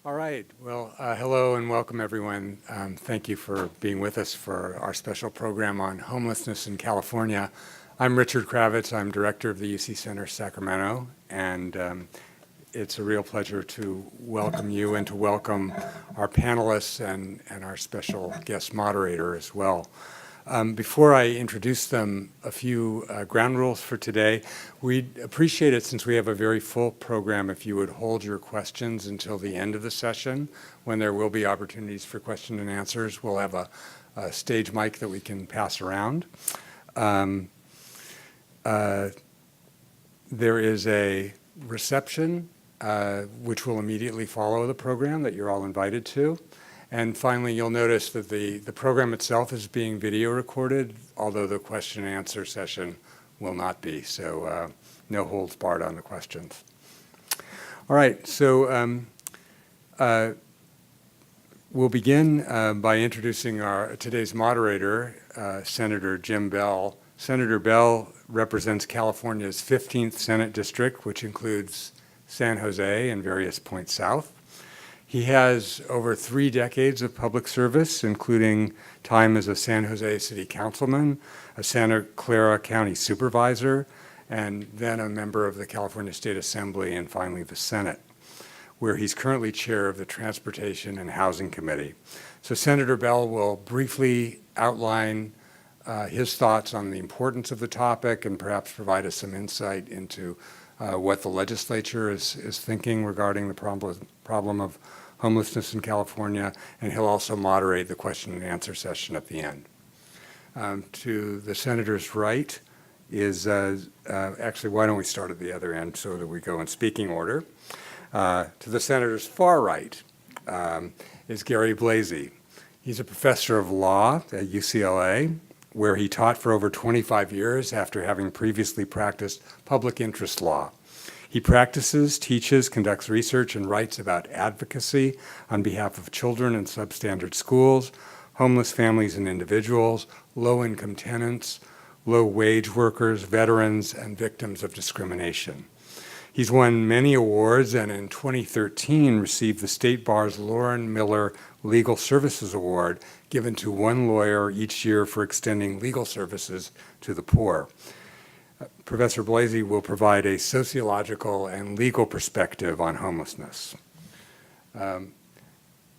All right. Well, hello and welcome, everyone. Thank you for being with us for our special program on homelessness in California. I'm Richard Kravitz. I'm director of the UC Center Sacramento, and it's a real pleasure to welcome you and to welcome our panelists and our special guest moderator as well. Before I introduce them, a few ground rules for today. We'd appreciate it, since we have a very full program, if you would hold your questions until the end of the session, when there will be opportunities for question and answers. We'll have a stage mic that we can pass around. There is a reception which will immediately follow the program that you're all invited to. And finally, you'll notice that the program itself is being video recorded, although the question and answer session will not be. So no holds barred on the questions. All right, so we'll begin by introducing our today's moderator, Senator Jim Bell. Senator Bell represents California's 15th Senate District, which includes San Jose and various points south. He has over 3 decades of public service, including time as a San Jose City Councilman, a Santa Clara County Supervisor, and then a member of the California State Assembly, and finally the Senate, where he's currently chair of the Transportation and Housing Committee. So Senator Bell will briefly outline his thoughts on the importance of the topic and perhaps provide us some insight into what the legislature is thinking regarding the problem of homelessness in California, and he'll also moderate the question and answer session at the end. To the senator's right is, actually, why don't we start at the other end so that we go in speaking order. To the senator's far right is Gary Blasey. He's a professor of law at UCLA, where he taught for over 25 years after having previously practiced public interest law. He practices, teaches, conducts research, and writes about advocacy on behalf of children in substandard schools, homeless families and individuals, low-income tenants, low-wage workers, veterans, and victims of discrimination. He's won many awards, and in 2013 received the State Bar's Lauren Miller Legal Services Award, given to one lawyer each year for extending legal services to the poor. Professor Blasey will provide a sociological and legal perspective on homelessness.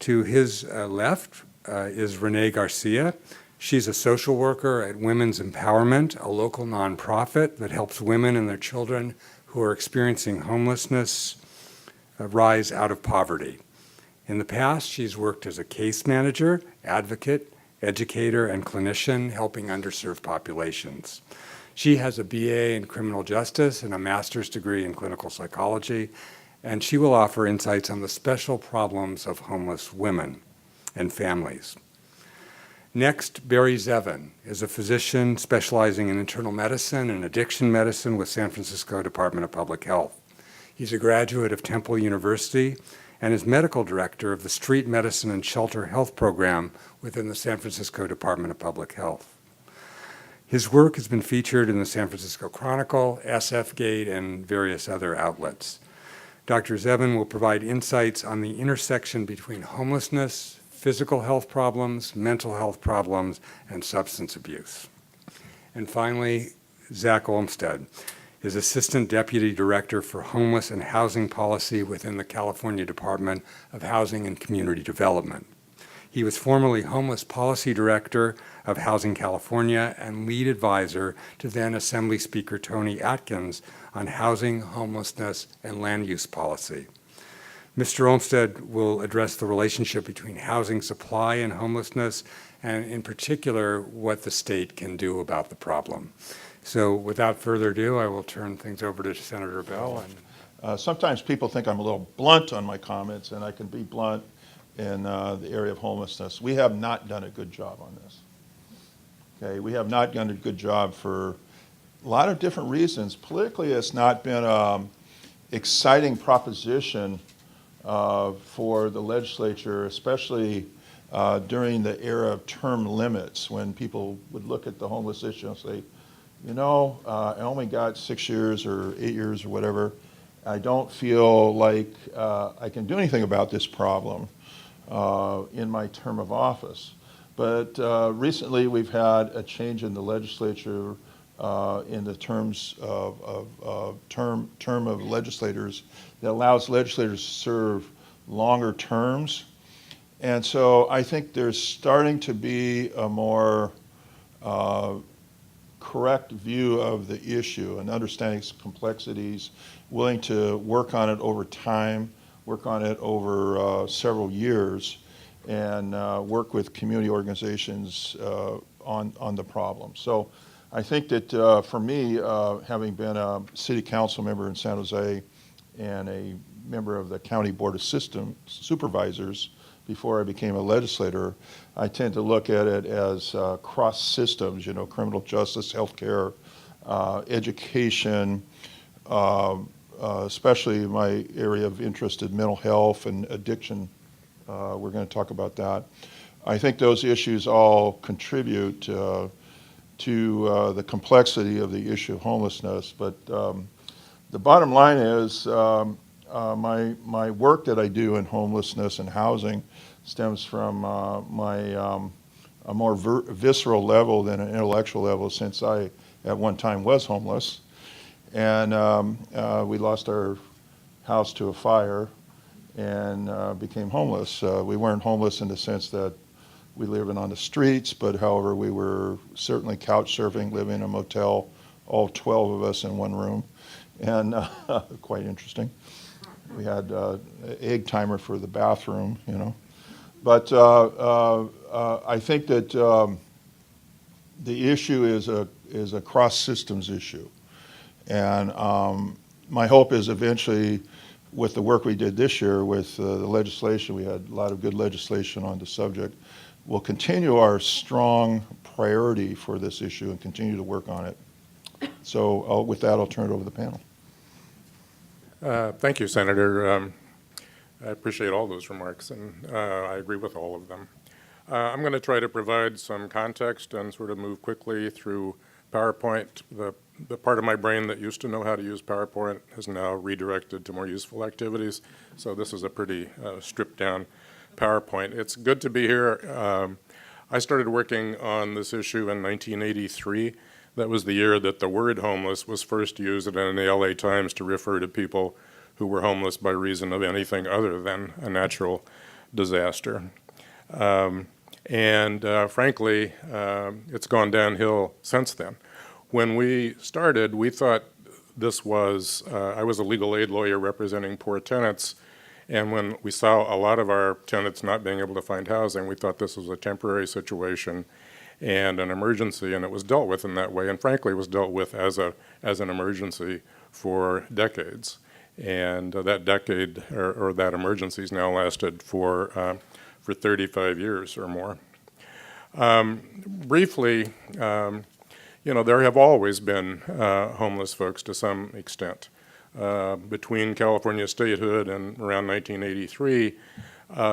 To his left is Renee Garcia. She's a social worker at Women's Empowerment, a local nonprofit that helps women and their children who are experiencing homelessness rise out of poverty. In the past, she's worked as a case manager, advocate, educator, and clinician helping underserved populations. She has a BA in criminal justice and a master's degree in clinical psychology, and she will offer insights on the special problems of homeless women and families. Next, Barry Zevin is a physician specializing in internal medicine and addiction medicine with San Francisco Department of Public Health. He's a graduate of Temple University and is medical director of the Street Medicine and Shelter Health Program within the San Francisco Department of Public Health. His work has been featured in the San Francisco Chronicle, SF Gate, and various other outlets. Dr. Zevin will provide insights on the intersection between homelessness, physical health problems, mental health problems, and substance abuse. And finally, Zach Olmsted is Assistant Deputy Director for Homeless and Housing Policy within the California Department of Housing and Community Development. He was formerly Homeless Policy Director of Housing California and lead advisor to then Assembly Speaker Tony Atkins on housing, homelessness, and land use policy. Mr. Olmsted will address the relationship between housing supply and homelessness, and in particular, what the state can do about the problem. So without further ado, I will turn things over to Senator Bell. Sometimes people think I'm a little blunt on my comments, and I can be blunt in the area of homelessness. We have not done a good job on this. Okay, we have not done a good job for a lot of different reasons. Politically, it's not been an exciting proposition for the legislature, especially during the era of term limits, when people would look at the homeless issue and say, you know, I only got 6 years or 8 years or whatever, I don't feel like I can do anything about this problem in my term of office. But recently we've had a change in the legislature in the terms of term of legislators that allows legislators to serve longer terms. And so I think there's starting to be a more correct view of the issue and understanding its complexities, willing to work on it over time, work on it over several years, and work with community organizations on the problem. So I think that for me, having been a city council member in San Jose and a member of the County Board of Supervisors before I became a legislator, I tend to look at it as cross systems, you know, criminal justice, healthcare, education, especially my area of interest in mental health and addiction. We're going to talk about that. I think those issues all contribute to the complexity of the issue of homelessness. But the bottom line is my work that I do in homelessness and housing stems from a more visceral level than an intellectual level, since I at one time was homeless. And we lost our house to a fire and became homeless. We weren't homeless in the sense that we living on the streets, but however, we were certainly couch surfing, living in a motel, all 12 of us in one room, and quite interesting. We had egg timer for the bathroom, you know. But I think that the issue is a cross systems issue. And my hope is eventually, with the work we did this year with the legislation, we had a lot of good legislation on the subject, we'll continue our strong priority for this issue and continue to work on it. So with that, I'll turn it over to the panel. Thank you, Senator. I appreciate all those remarks, and I agree with all of them. I'm going to try to provide some context and sort of move quickly through PowerPoint. The part of my brain that used to know how to use PowerPoint is now redirected to more useful activities, so this is a pretty stripped-down PowerPoint. It's good to be here. I started working on this issue in 1983. That was the year that the word homeless was first used in the LA Times to refer to people who were homeless by reason of anything other than a natural disaster. Frankly, it's gone downhill since then. When we started, we thought this was, I was a legal aid lawyer representing poor tenants, and when we saw a lot of our tenants not being able to find housing, we thought this was a temporary situation and an emergency, and it was dealt with in that way, and frankly, it was dealt with as an emergency for decades. And that decade, or that emergency, has now lasted for 35 years or more. Briefly, you know, there have always been homeless folks to some extent. Between California statehood and around 1983,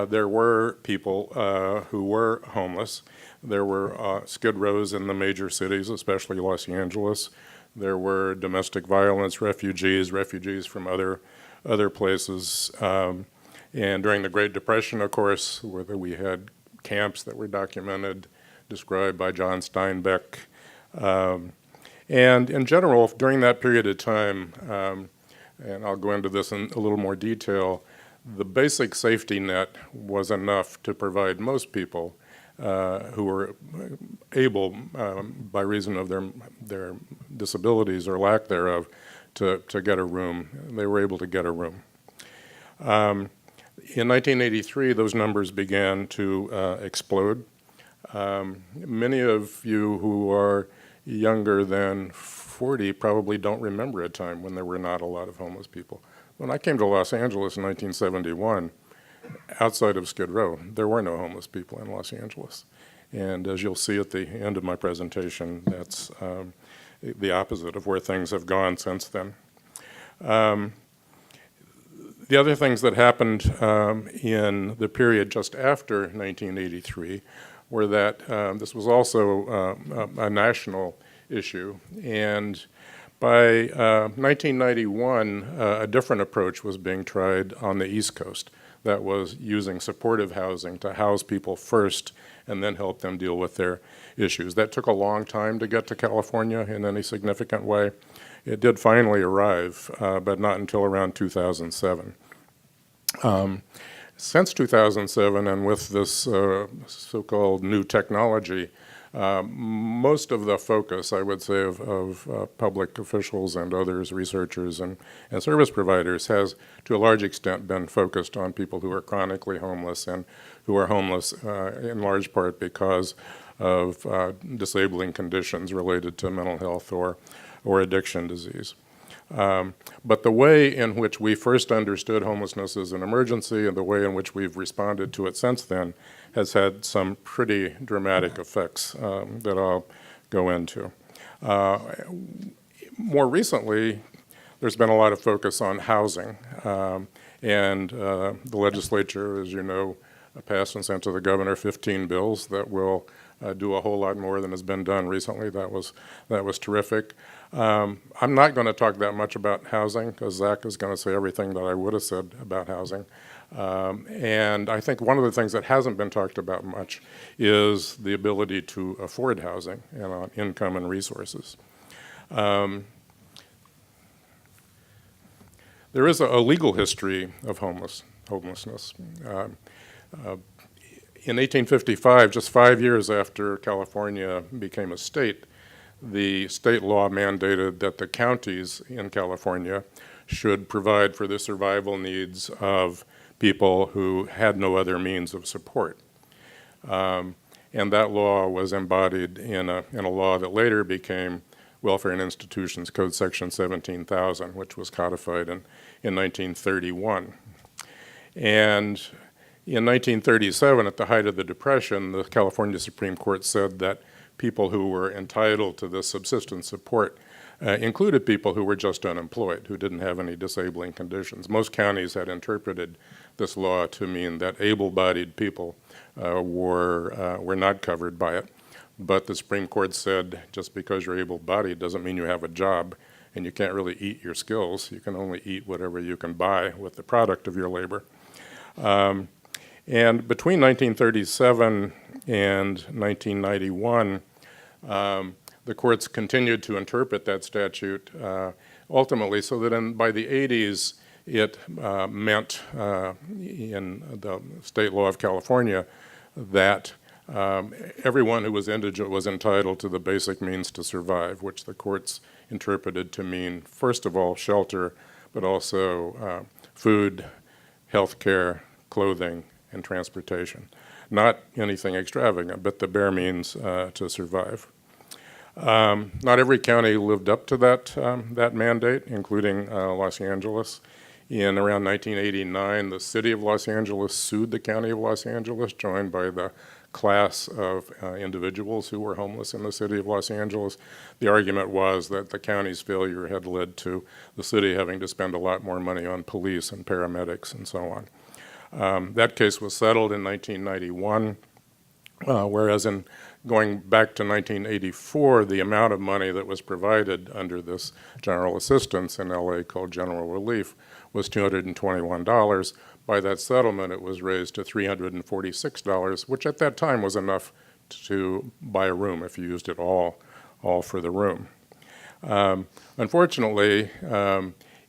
there were people who were homeless. There were skid rows in the major cities, especially Los Angeles. There were domestic violence refugees from other places. And during the Great Depression, of course, where we had camps that were documented, described by John Steinbeck. And in general, during that period of time, and I'll go into this in a little more detail, the basic safety net was enough to provide most people who were able, by reason of their disabilities or lack thereof, to get a room. They were able to get a room. In 1983, those numbers began to explode. Many of you who are younger than 40 probably don't remember a time when there were not a lot of homeless people. When I came to Los Angeles in 1971, outside of Skid Row, there were no homeless people in Los Angeles. And as you'll see at the end of my presentation, that's the opposite of where things have gone since then. The other things that happened in the period just after 1983 were that this was also a national issue, and By 1991, a different approach was being tried on the East Coast. That was using supportive housing to house people first and then help them deal with their issues. That took a long time to get to California in any significant way. It did finally arrive, but not until around 2007. Since 2007, and with this so-called new technology, most of the focus, I would say, of public officials and others, researchers and service providers, has to a large extent been focused on people who are chronically homeless and who are homeless in large part because of disabling conditions related to mental health or addiction disease. But the way in which we first understood homelessness as an emergency and the way in which we've responded to it since then has had some pretty dramatic effects that I'll go into. More recently, there's been a lot of focus on housing, and the legislature, as you know, passed and sent to the governor 15 bills that will do a whole lot more than has been done recently. That was terrific. I'm not going to talk that much about housing because Zach is going to say everything that I would have said about housing. And I think one of the things that hasn't been talked about much is the ability to afford housing and on income and resources. There is a legal history of homelessness. In 1855, just 5 years after California became a state, the state law mandated that the counties in California should provide for the survival needs of people who had no other means of support. And that law was embodied in a law that later became Welfare and Institutions Code Section 17,000, which was codified in 1931. And in 1937, at the height of the Depression, the California Supreme Court said that people who were entitled to this subsistence support included people who were just unemployed, who didn't have any disabling conditions. Most counties had interpreted this law to mean that able-bodied people were not covered by it. But the Supreme Court said just because you're able-bodied doesn't mean you have a job, and you can't really eat your skills. You can only eat whatever you can buy with the product of your labor. And between 1937 and 1991, the courts continued to interpret that statute ultimately so that by the 80s it meant in the state law of California that everyone who was indigent was entitled to the basic means to survive, which the courts interpreted to mean, first of all, shelter, but also food, health care, clothing, and transportation. Not anything extravagant, but the bare means to survive. Not every county lived up to that mandate, including Los Angeles. In around 1989, the city of Los Angeles sued the county of Los Angeles, joined by the class of individuals who were homeless in the city of Los Angeles. The argument was that the county's failure had led to the city having to spend a lot more money on police and paramedics and so on. That case was settled in 1991, whereas in going back to 1984, the amount of money that was provided under this general assistance in LA called general relief was $221. By that settlement, it was raised to $346, which at that time was enough to buy a room if you used it all for the room. Unfortunately,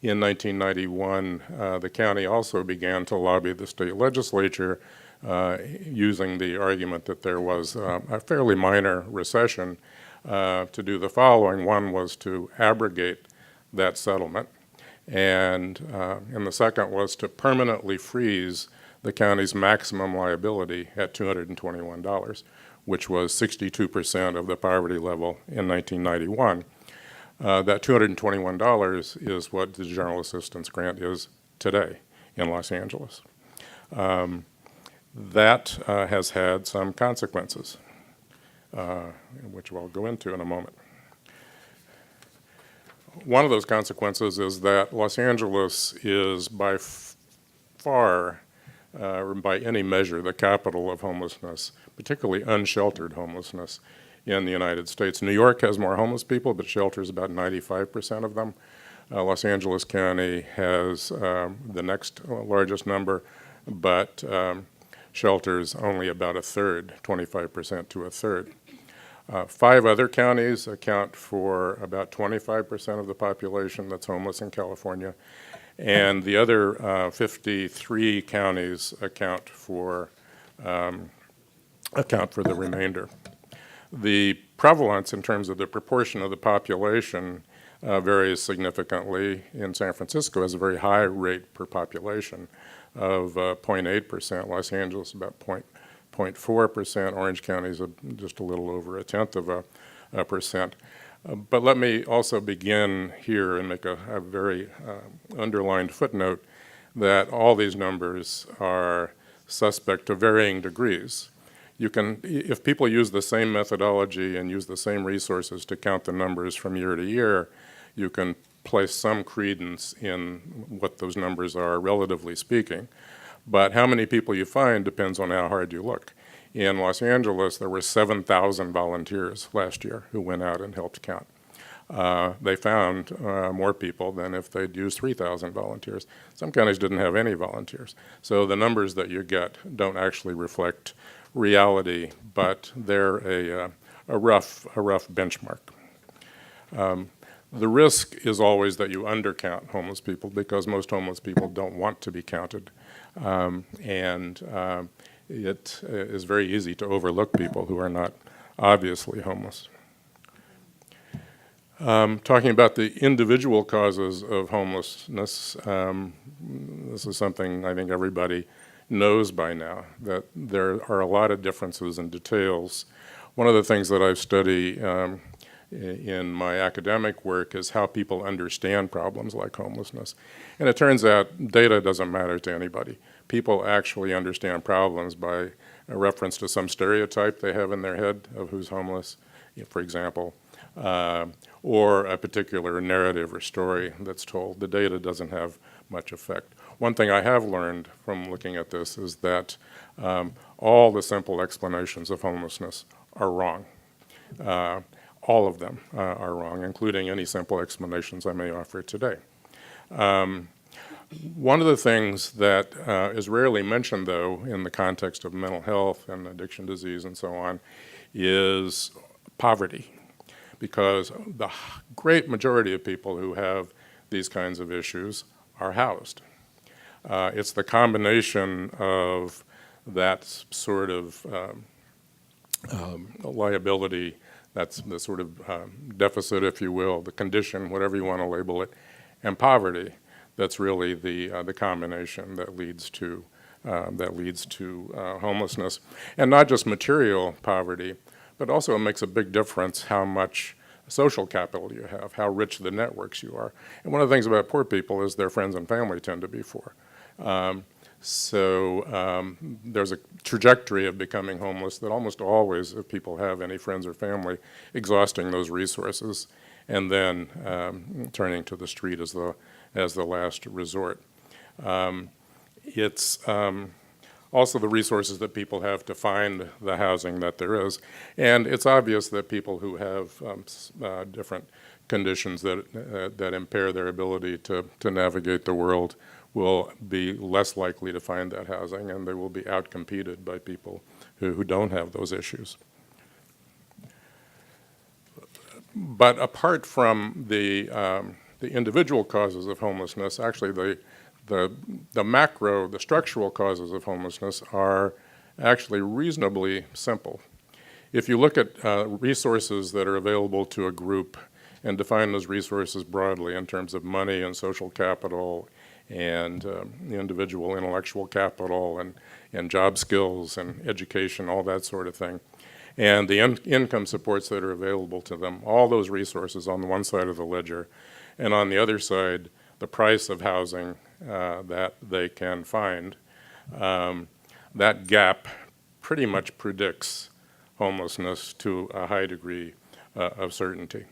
in 1991, the county also began to lobby the state legislature using the argument that there was a fairly minor recession to do the following. One was to abrogate that settlement, and the second was to permanently freeze the county's maximum liability at $221, which was 62% of the poverty level in 1991. That $221 is what the General Assistance Grant is today in Los Angeles. That has had some consequences, which I'll go into in a moment. One of those consequences is that Los Angeles is by far, by any measure, the capital of homelessness, particularly unsheltered homelessness in the United States. New York has more homeless people, but shelters about 95% of them. Los Angeles County has the next largest number, but shelters only about a third, 25% to a third. 5 other counties account for about 25% of the population that's homeless in California, and the other 53 counties account for the remainder. The prevalence in terms of the proportion of the population varies significantly. In San Francisco, has a very high rate per population of 0.8%. Los Angeles about 0.4%. Orange County is just a little over 0.1%. But let me also begin here and make a very underlined footnote that all these numbers are suspect to varying degrees. You can, if people use the same methodology and use the same resources to count the numbers from year to year, you can place some credence in what those numbers are, relatively speaking. But how many people you find depends on how hard you look. In Los Angeles, there were 7,000 volunteers last year who went out and helped count. They found more people than if they'd used 3,000 volunteers. Some counties didn't have any volunteers. So the numbers that you get don't actually reflect reality, but they're a rough benchmark. The risk is always that you undercount homeless people because most homeless people don't want to be counted. It is very easy to overlook people who are not obviously homeless. Talking about the individual causes of homelessness, this is something I think everybody knows by now, that there are a lot of differences and details. One of the things that I study in my academic work is how people understand problems like homelessness. And it turns out data doesn't matter to anybody. People actually understand problems by a reference to some stereotype they have in their head of who's homeless, for example, or a particular narrative or story that's told. The data doesn't have much effect. One thing I have learned from looking at this is that all the simple explanations of homelessness are wrong. All of them are wrong, including any simple explanations I may offer today. One of the things that is rarely mentioned, though, in the context of mental health and addiction disease and so on, is poverty, because the great majority of people who have these kinds of issues are housed. It's the combination of that sort of liability, that's the sort of deficit, if you will, the condition, whatever you want to label it, and poverty. That's really the combination that leads to homelessness, and not just material poverty, but also it makes a big difference how much social capital you have, how rich the networks you are. And one of the things about poor people is their friends and family tend to be poor. There's a trajectory of becoming homeless that almost always, if people have any friends or family, exhausting those resources and then turning to the street as the last resort. It's also the resources that people have to find the housing that there is. And it's obvious that people who have different conditions that impair their ability to navigate the world will be less likely to find that housing, and they will be outcompeted by people who don't have those issues. But apart from the individual causes of homelessness, actually the macro, the structural causes of homelessness are actually reasonably simple. If you look at resources that are available to a group and define those resources broadly in terms of money and social capital and individual intellectual capital and job skills and education, all that sort of thing, and the income supports that are available to them, all those resources on the one side of the ledger, and on the other side, the price of housing that they can find, that gap pretty much predicts homelessness to a high degree of certainty.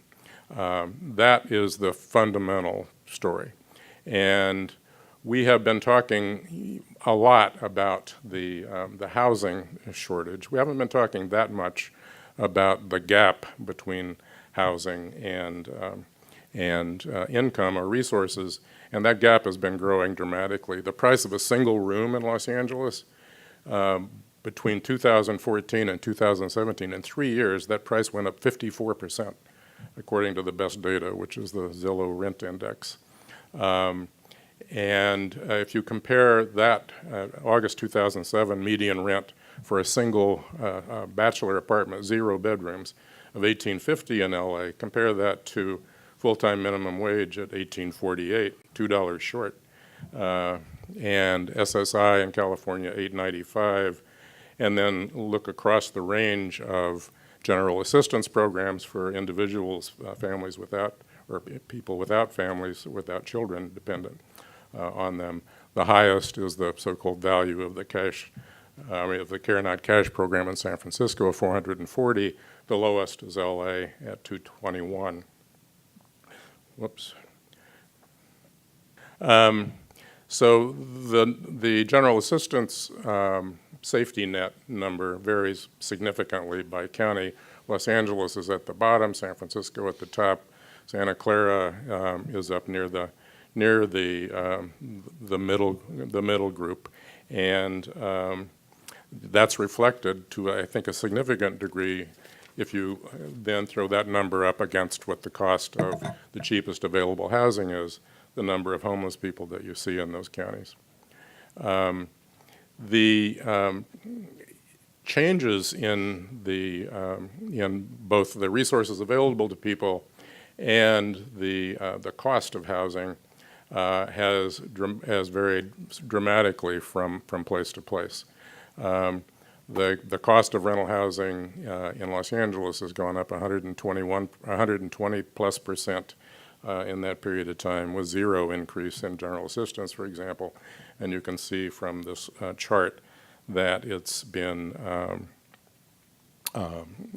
That is the fundamental story. And we have been talking a lot about the housing shortage. We haven't been talking that much about the gap between housing and income or resources, and that gap has been growing dramatically. The price of a single room in Los Angeles between 2014 and 2017, in 3 years, that price went up 54%, according to the best data, which is the Zillow Rent Index. If you compare that August 2007 median rent for a single bachelor apartment, 0 bedrooms, of $18.50 in LA, compare that to full-time minimum wage at $18.48, $2 short, and SSI in California, $8.95, and then look across the range of general assistance programs for individuals, families without, or people without families, without children dependent on them. The highest is the so-called value of the cash, of the Care Not Cash program in San Francisco, 440. The lowest is LA at 221. Whoops. So the general assistance safety net number varies significantly by county. Los Angeles is at the bottom, San Francisco at the top, Santa Clara is up near the middle group, and that's reflected to, I think, a significant degree if you then throw that number up against what the cost of the cheapest available housing is, the number of homeless people that you see in those counties. The changes in both the resources available to people and the cost of housing has varied dramatically from place to place. The cost of rental housing in Los Angeles has gone up 120+% in that period of time, with 0 increase in general assistance, for example. And you can see from this chart that it's been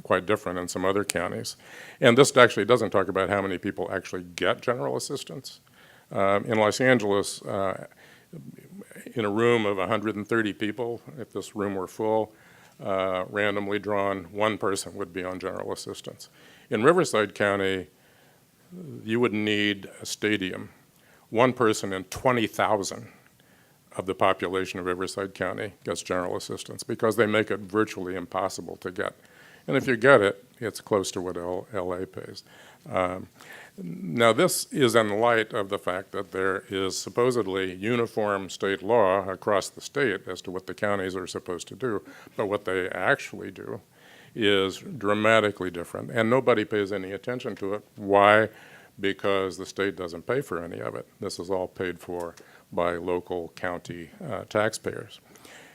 quite different in some other counties. And this actually doesn't talk about how many people actually get general assistance. In Los Angeles, in a room of 130 people, if this room were full, randomly drawn, 1 person would be on general assistance. In Riverside County, you would need a stadium. 1 person in 20,000 of the population of Riverside County gets general assistance because they make it virtually impossible to get. And if you get it, it's close to what LA pays. Now, this is in light of the fact that there is supposedly uniform state law across the state as to what the counties are supposed to do, but what they actually do is dramatically different, and nobody pays any attention to it. Why? Because the state doesn't pay for any of it. This is all paid for by local county taxpayers.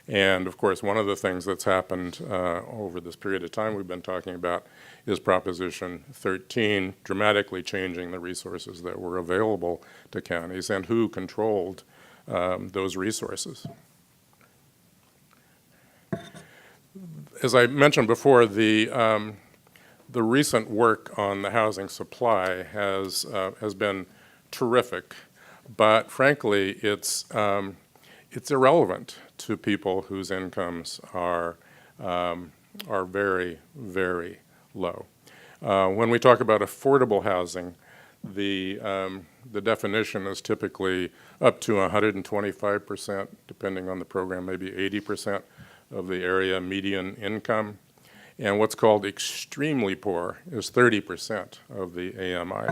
And of course, one of the things that's happened over this period of time we've been talking about is Proposition 13, dramatically changing the resources that were available to counties and who controlled those resources. As I mentioned before, the recent work on the housing supply has been terrific, but frankly, it's irrelevant to people whose incomes are very, very low. When we talk about affordable housing, the definition is typically up to 125%, depending on the program, maybe 80% of the area median income. And what's called extremely poor is 30% of the AMI.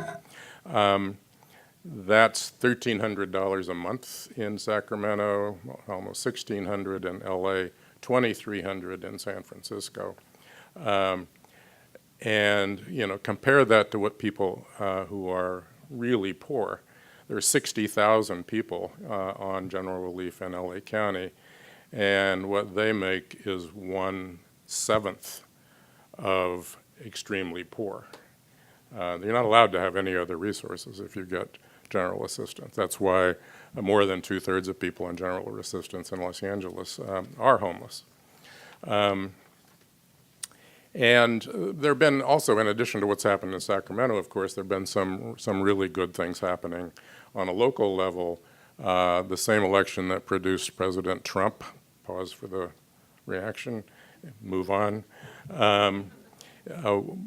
That's $1,300 a month in Sacramento, almost $1,600 in LA, $2,300 in San Francisco. And, you know, compare that to what people who are really poor. There are 60,000 people on general relief in LA County, and what they make is 1/7 of extremely poor. You're not allowed to have any other resources if you get general assistance. That's why more than 2/3 of people on general assistance in Los Angeles are homeless. And there have been also, in addition to what's happened in Sacramento, of course, there have been some really good things happening on a local level. The same election that produced President Trump, pause for the reaction, move on,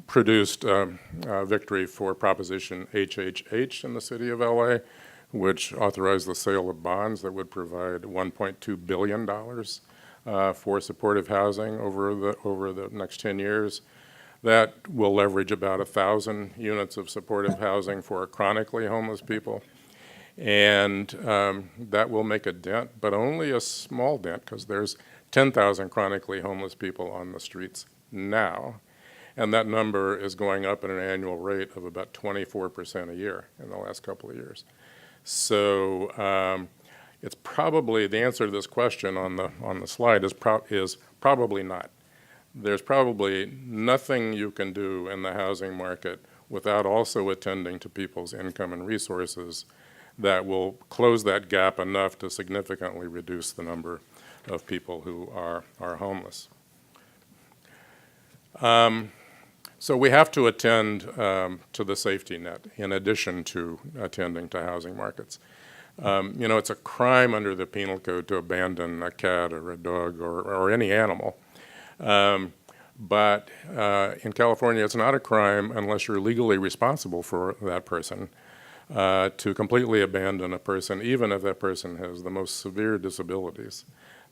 produced victory for Proposition HHH in the city of LA, which authorized the sale of bonds that would provide $1.2 billion for supportive housing over the next 10 years. That will leverage about 1,000 units of supportive housing for chronically homeless people. And that will make a dent, but only a small dent, because there's 10,000 chronically homeless people on the streets now. And that number is going up at an annual rate of about 24% a year in the last couple of years. So it's probably, the answer to this question on the slide is probably not. There's probably nothing you can do in the housing market without also attending to people's income and resources that will close that gap enough to significantly reduce the number of people who are homeless. So we have to attend to the safety net in addition to attending to housing markets. You know, it's a crime under the penal code to abandon a cat or a dog or any animal. But in California, it's not a crime unless you're legally responsible for that person to completely abandon a person, even if that person has the most severe disabilities.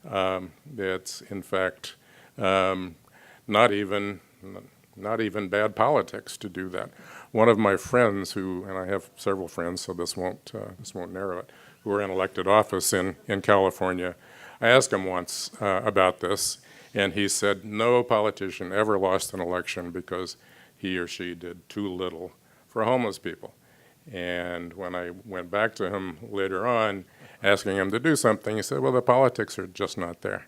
It's, in fact, not even bad politics to do that. One of my friends and I have several friends, so this won't narrow it, who are in elected office in California, I asked him once about this, and he said no politician ever lost an election because he or she did too little for homeless people. And when I went back to him later on, asking him to do something, he said, well, the politics are just not there.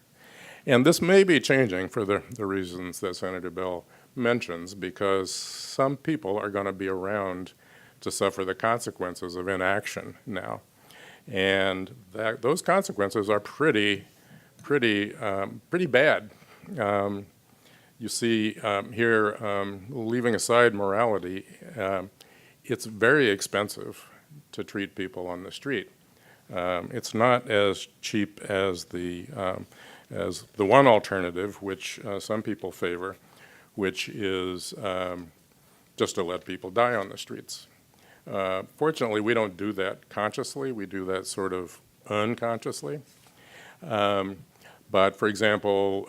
And this may be changing for the reasons that Senator Bell mentions, because some people are going to be around to suffer the consequences of inaction now. And those consequences are pretty bad. You see here, leaving aside morality, it's very expensive to treat people on the street. It's not as cheap as the one alternative, which some people favor, which is just to let people die on the streets. Fortunately, we don't do that consciously. We do that sort of unconsciously. But for example,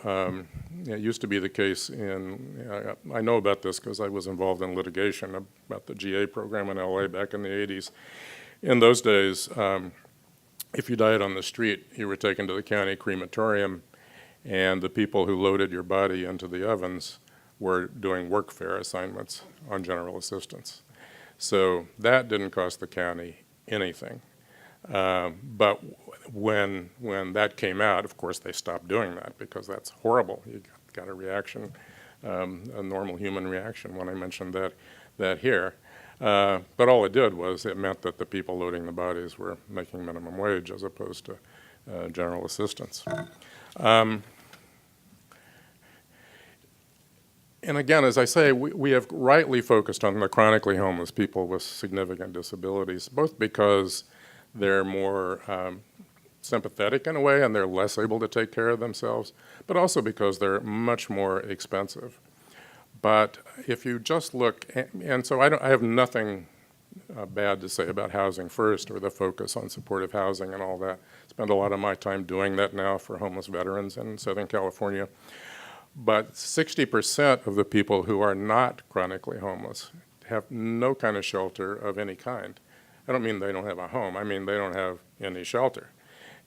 it used to be the case I know about this because I was involved in litigation about the GA program in LA back in the 80s. In those days, if you died on the street, you were taken to the county crematorium, and the people who loaded your body into the ovens were doing workfare assignments on general assistance. So that didn't cost the county anything. But when that came out, of course, they stopped doing that because that's horrible. You got a reaction, a normal human reaction when I mentioned that here. But all it did was it meant that the people loading the bodies were making minimum wage as opposed to general assistance. And again, as I say, we have rightly focused on the chronically homeless people with significant disabilities, both because they're more sympathetic in a way and they're less able to take care of themselves, but also because they're much more expensive. But if you just look, and so I have nothing bad to say about Housing First or the focus on supportive housing and all that. Spend a lot of my time doing that now for homeless veterans in Southern California. But 60% of the people who are not chronically homeless have no kind of shelter of any kind. I don't mean they don't have a home. I mean they don't have any shelter.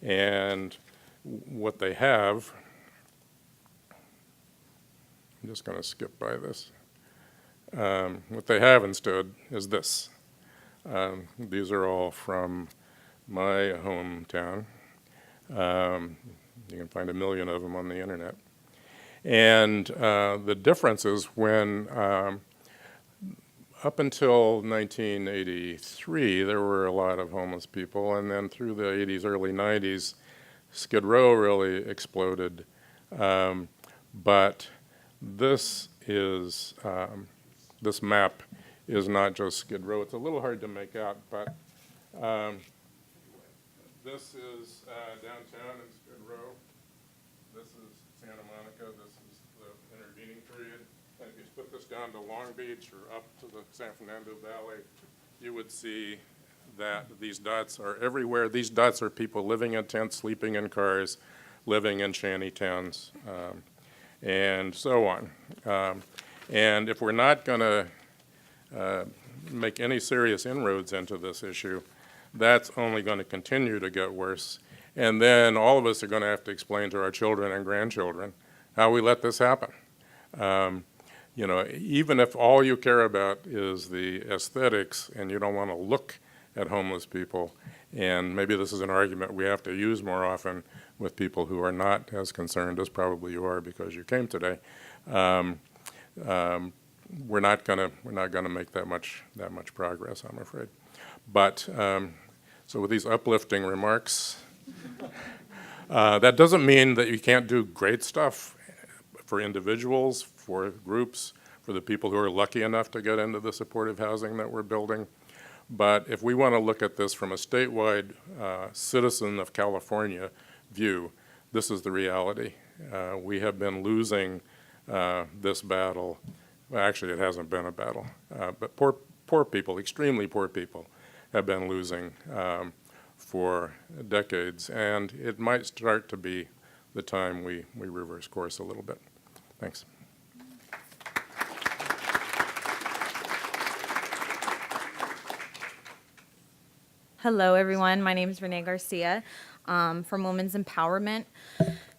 And what they have, I'm just going to skip by this. What they have instead is this. These are all from my hometown. You can find 1 million of them on the internet. And the difference is when up until 1983, there were a lot of homeless people, and then through the 80s, early 90s, Skid Row really exploded. But this map is not just Skid Row. It's a little hard to make out, but this is downtown in Skid Row. This is Santa Monica. This is the intervening period. And if you put this down down to Long Beach or up to the San Fernando Valley, you would see that these dots are everywhere. These dots are people living in tents, sleeping in cars, living in shanty towns, and so on. And if we're not going to make any serious inroads into this issue, that's only going to continue to get worse. And then all of us are going to have to explain to our children and grandchildren how we let this happen. You know, even if all you care about is the aesthetics and you don't want to look at homeless people, and maybe this is an argument we have to use more often with people who are not as concerned as probably you are because you came today, we're not gonna make that much progress, I'm afraid. But so with these uplifting remarks, that doesn't mean that you can't do great stuff for individuals, for groups, for the people who are lucky enough to get into the supportive housing that we're building. But if we want to look at this from a statewide citizen of California view, this is the reality. We have been losing this battle. Well, actually, it hasn't been a battle, but poor people, extremely poor people, have been losing for decades, and it might start to be the time we reverse course a little bit. Thanks. Hello, everyone. My name is Renee Garcia from Women's Empowerment.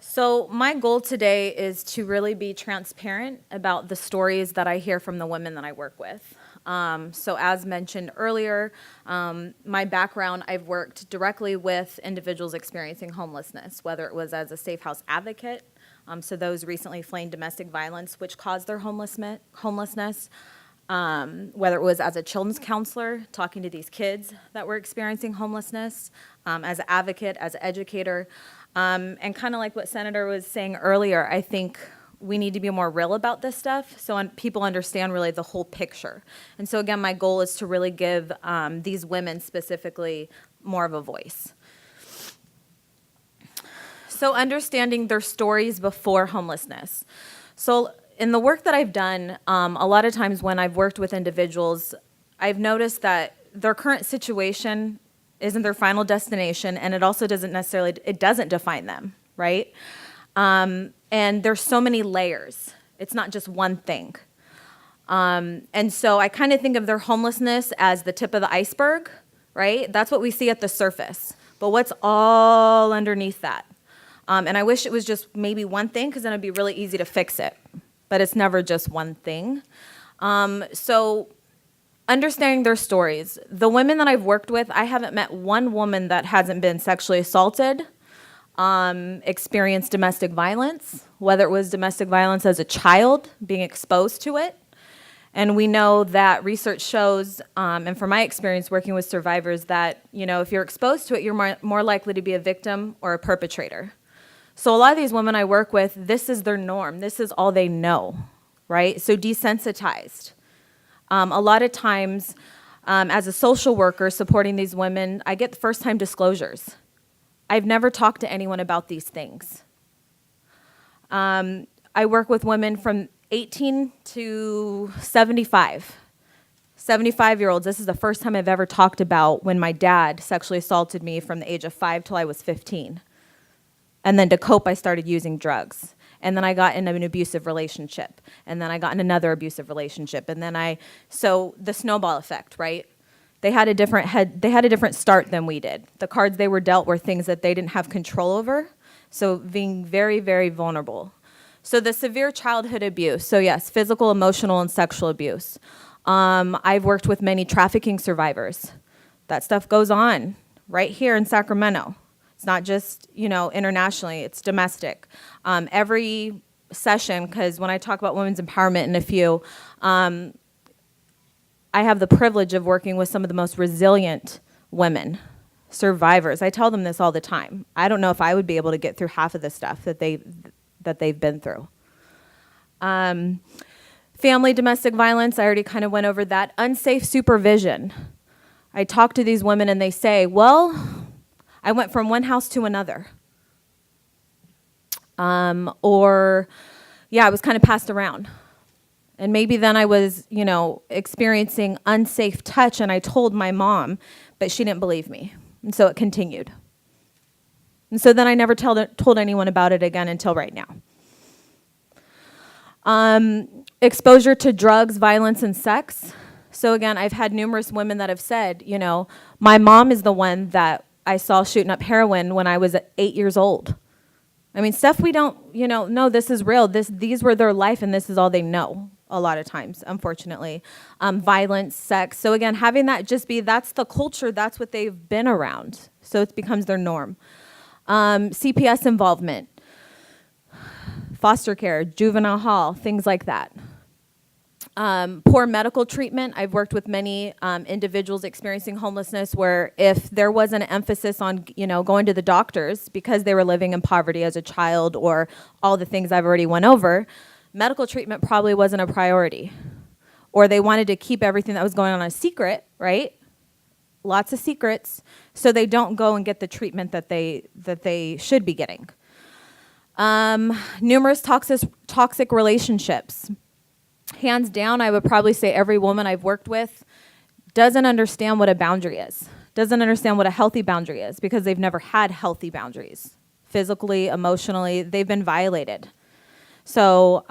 So my goal today is to really be transparent about the stories that I hear from the women that I work with. So as mentioned earlier, my background, I've worked directly with individuals experiencing homelessness, whether it was as a safe house advocate, so those recently fleeing domestic violence, which caused their homelessness, whether it was as a children's counselor, talking to these kids that were experiencing homelessness, as an advocate, as an educator, and kind of like what Senator was saying earlier, I think we need to be more real about this stuff so people understand really the whole picture. And so again, my goal is to really give these women specifically more of a voice. So understanding their stories before homelessness. So in the work that I've done, a lot of times when I've worked with individuals, I've noticed that their current situation isn't their final destination, and it also doesn't define them, right? And there's so many layers. It's not just one thing. And so I kind of think of their homelessness as the tip of the iceberg, right? That's what we see at the surface. But what's all underneath that? And I wish it was just maybe one thing, because then it'd be really easy to fix it. But it's never just one thing. So understanding their stories. The women that I've worked with, I haven't met one woman that hasn't been sexually assaulted, experienced domestic violence, whether it was domestic violence as a child, being exposed to it. And we know that research shows, and from my experience working with survivors, that if you're exposed to it, you're more likely to be a victim or a perpetrator. So a lot of these women I work with, this is their norm. This is all they know, right? So desensitized. A lot of times, as a social worker supporting these women, I get first-time disclosures. I've never talked to anyone about these things. I work with women from 18 to 75. 75-year-olds, this is the first time I've ever talked about when my dad sexually assaulted me from the age of 5 till I was 15. And then to cope, I started using drugs. And then I got in an abusive relationship. And then I got in another abusive relationship. And then so the snowball effect, right? They had a different start than we did. The cards they were dealt were things that they didn't have control over. So being very, very vulnerable. So the severe childhood abuse. So yes, physical, emotional, and sexual abuse. I've worked with many trafficking survivors. That stuff goes on right here in Sacramento. It's not just, internationally, it's domestic. Every session, because when I talk about women's empowerment in a few, I have the privilege of working with some of the most resilient women, survivors. I tell them this all the time. I don't know if I would be able to get through half of the stuff that they've been through. Family domestic violence, I already kind of went over that. Unsafe supervision. I talk to these women and they say, well, I went from one house to another. I was kind of passed around. And maybe then I was, experiencing unsafe touch and I told my mom, but she didn't believe me. And so it continued. And so then I never told anyone about it again until right now. Exposure to drugs, violence, and sex. So again, I've had numerous women that have said, my mom is the one that I saw shooting up heroin when I was 8 years old. I mean, stuff we don't, no, this is real. These were their life, and this is all they know a lot of times, unfortunately. Violence, sex. So again, having that just be, that's the culture, that's what they've been around. So it becomes their norm. CPS involvement, foster care, juvenile hall, things like that. Poor medical treatment. I've worked with many individuals experiencing homelessness where if there wasn't an emphasis on, going to the doctors because they were living in poverty as a child or all the things I've already went over, medical treatment probably wasn't a priority. Or they wanted to keep everything that was going on a secret, right? Lots of secrets, so they don't go and get the treatment that they should be getting. Numerous toxic relationships. Hands down, I would probably say every woman I've worked with doesn't understand what a boundary is, doesn't understand what a healthy boundary is because they've never had healthy boundaries. Physically, emotionally, they've been violated. So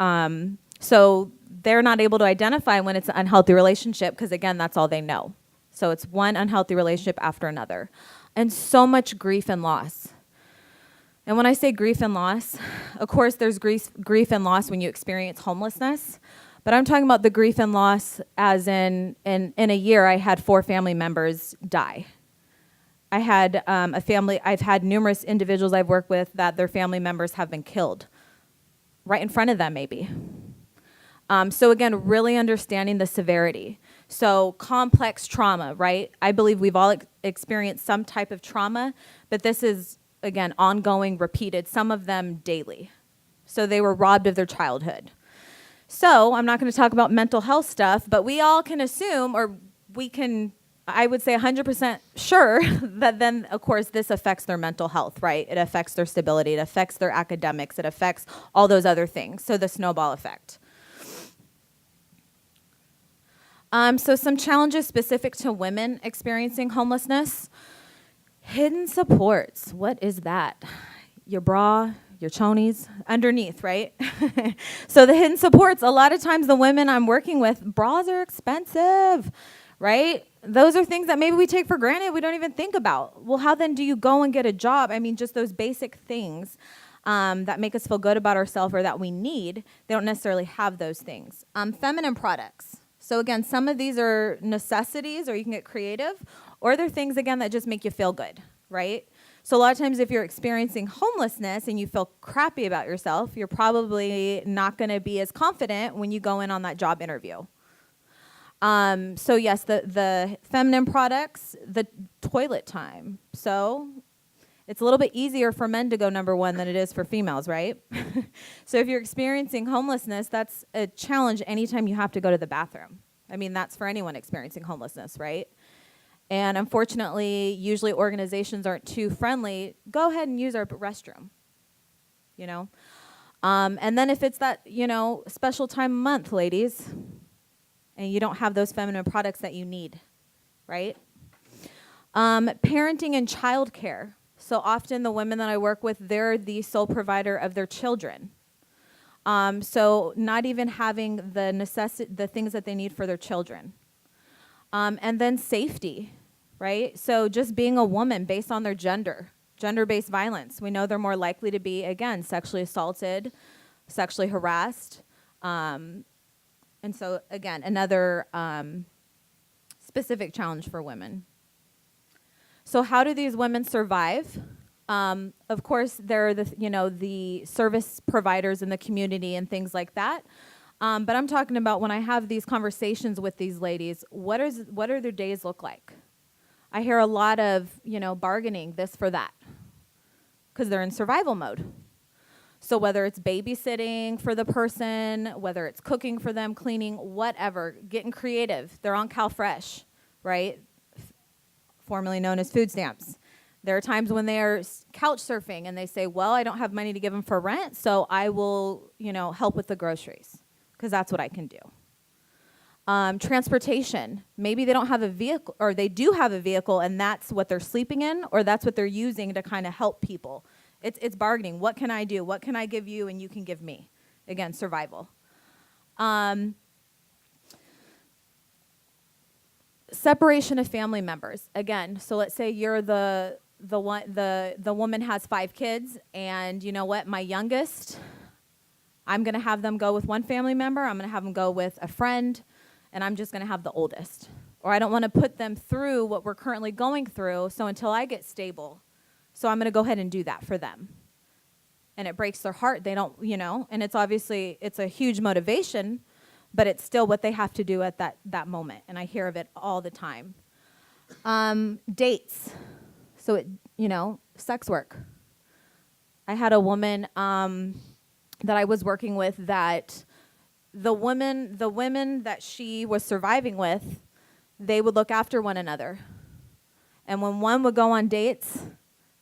they're not able to identify when it's an unhealthy relationship because, again, that's all they know. So it's one unhealthy relationship after another. And so much grief and loss. And when I say grief and loss, of course, there's grief and loss when you experience homelessness. But I'm talking about the grief and loss as in a year, I had 4 family members die. I had I've had numerous individuals I've worked with that their family members have been killed. Right in front of them, maybe. So again, really understanding the severity. So complex trauma, right? I believe we've all experienced some type of trauma, but this is, again, ongoing, repeated, some of them daily. So they were robbed of their childhood. So I'm not going to talk about mental health stuff, but we all can assume, or we can, I would say 100% sure that then, of course, this affects their mental health, right? It affects their stability. It affects their academics. It affects all those other things. So the snowball effect. So some challenges specific to women experiencing homelessness. Hidden supports. What is that? Your bra, your chonies, underneath, right? So the hidden supports, a lot of times the women I'm working with, bras are expensive, right? Those are things that maybe we take for granted, we don't even think about. Well, how then do you go and get a job? I mean, just those basic things that make us feel good about ourselves or that we need, they don't necessarily have those things. Feminine products. So again, some of these are necessities, or you can get creative, or they're things, again, that just make you feel good, right? So a lot of times if you're experiencing homelessness and you feel crappy about yourself, you're probably not going to be as confident when you go in on that job interview. So yes, the feminine products, the toilet time. So it's a little bit easier for men to go number 1 than it is for females, right? So if you're experiencing homelessness, that's a challenge anytime you have to go to the bathroom. I mean, that's for anyone experiencing homelessness, right? And unfortunately, usually organizations aren't too friendly. Go ahead and use our restroom, And then if it's that, special time of month, ladies, and you don't have those feminine products that you need, right? Parenting and childcare. So often the women that I work with, they're the sole provider of their children. So not even having the things that they need for their children. And then safety, right? So just being a woman based on their gender-based violence. We know they're more likely to be, again, sexually assaulted, sexually harassed. And so, again, another specific challenge for women. So how do these women survive? Of course, there are the service providers in the community and things like that. But I'm talking about when I have these conversations with these ladies, what do their days look like? I hear a lot of, bargaining this for that because they're in survival mode. So whether it's babysitting for the person, whether it's cooking for them, cleaning, whatever, getting creative. They're on CalFresh, right? Formerly known as food stamps. There are times when they are couch surfing and they say, well, I don't have money to give them for rent, so I will, help with the groceries because that's what I can do, Transportation. Maybe they don't have a vehicle, or they do have a vehicle, and that's what they're sleeping in, or that's what they're using to kind of help people. It's bargaining. What can I do? What can I give you and you can give me? Again, survival. Separation of family members. Again, so let's say you're the woman has 5 kids, and you know what? My youngest, I'm going to have them go with one family member. I'm going to have them go with a friend, and I'm just going to have the oldest. Or I don't want to put them through what we're currently going through, so until I get stable, so I'm going to go ahead and do that for them. And it breaks their heart. They don't, and it's obviously, it's a huge motivation, but it's still what they have to do at that moment. And I hear of it all the time. Dates. So, sex work. I had a woman that I was working with that the women that she was surviving with, they would look after one another. And when one would go on dates,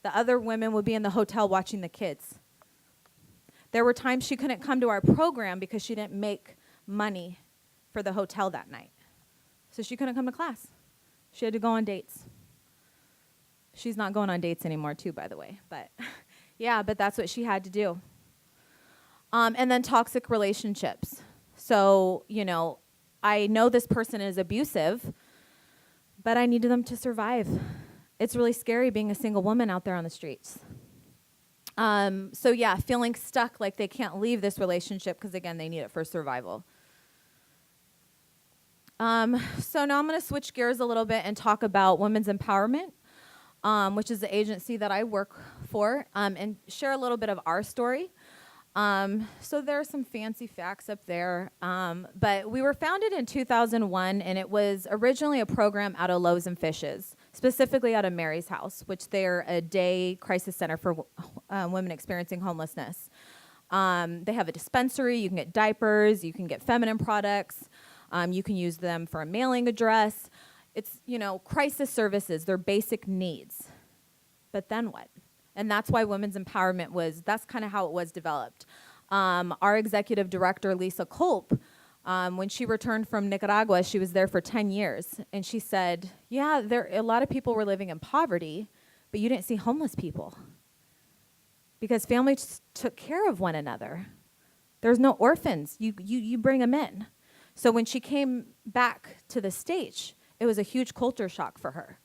the other women would be in the hotel watching the kids. There were times she couldn't come to our program because she didn't make money for the hotel that night. So she couldn't come to class. She had to go on dates. She's not going on dates anymore too, by the way. But yeah, but that's what she had to do. And then toxic relationships. So, I know this person is abusive, but I needed them to survive. It's really scary being a single woman out there on the streets. So yeah, feeling stuck, like they can't leave this relationship because, again, they need it for survival. So now I'm going to switch gears a little bit and talk about women's empowerment, which is the agency that I work for, and share a little bit of our story. So there are some fancy facts up there, but we were founded in 2001, and it was originally a program out of Loaves and Fishes, specifically out of Mary's House, which they're a day crisis center for women experiencing homelessness. They have a dispensary. You can get diapers. You can get feminine products. You can use them for a mailing address. It's, crisis services, they're basic needs. But then what? And that's why women's empowerment that's kind of how it was developed. Our executive director, Lisa Culp, when she returned from Nicaragua, she was there for 10 years. And she said, yeah, a lot of people were living in poverty, but you didn't see homeless people. Because families took care of one another. There's no orphans. You bring them in. So when she came back to the States, it was a huge culture shock for her.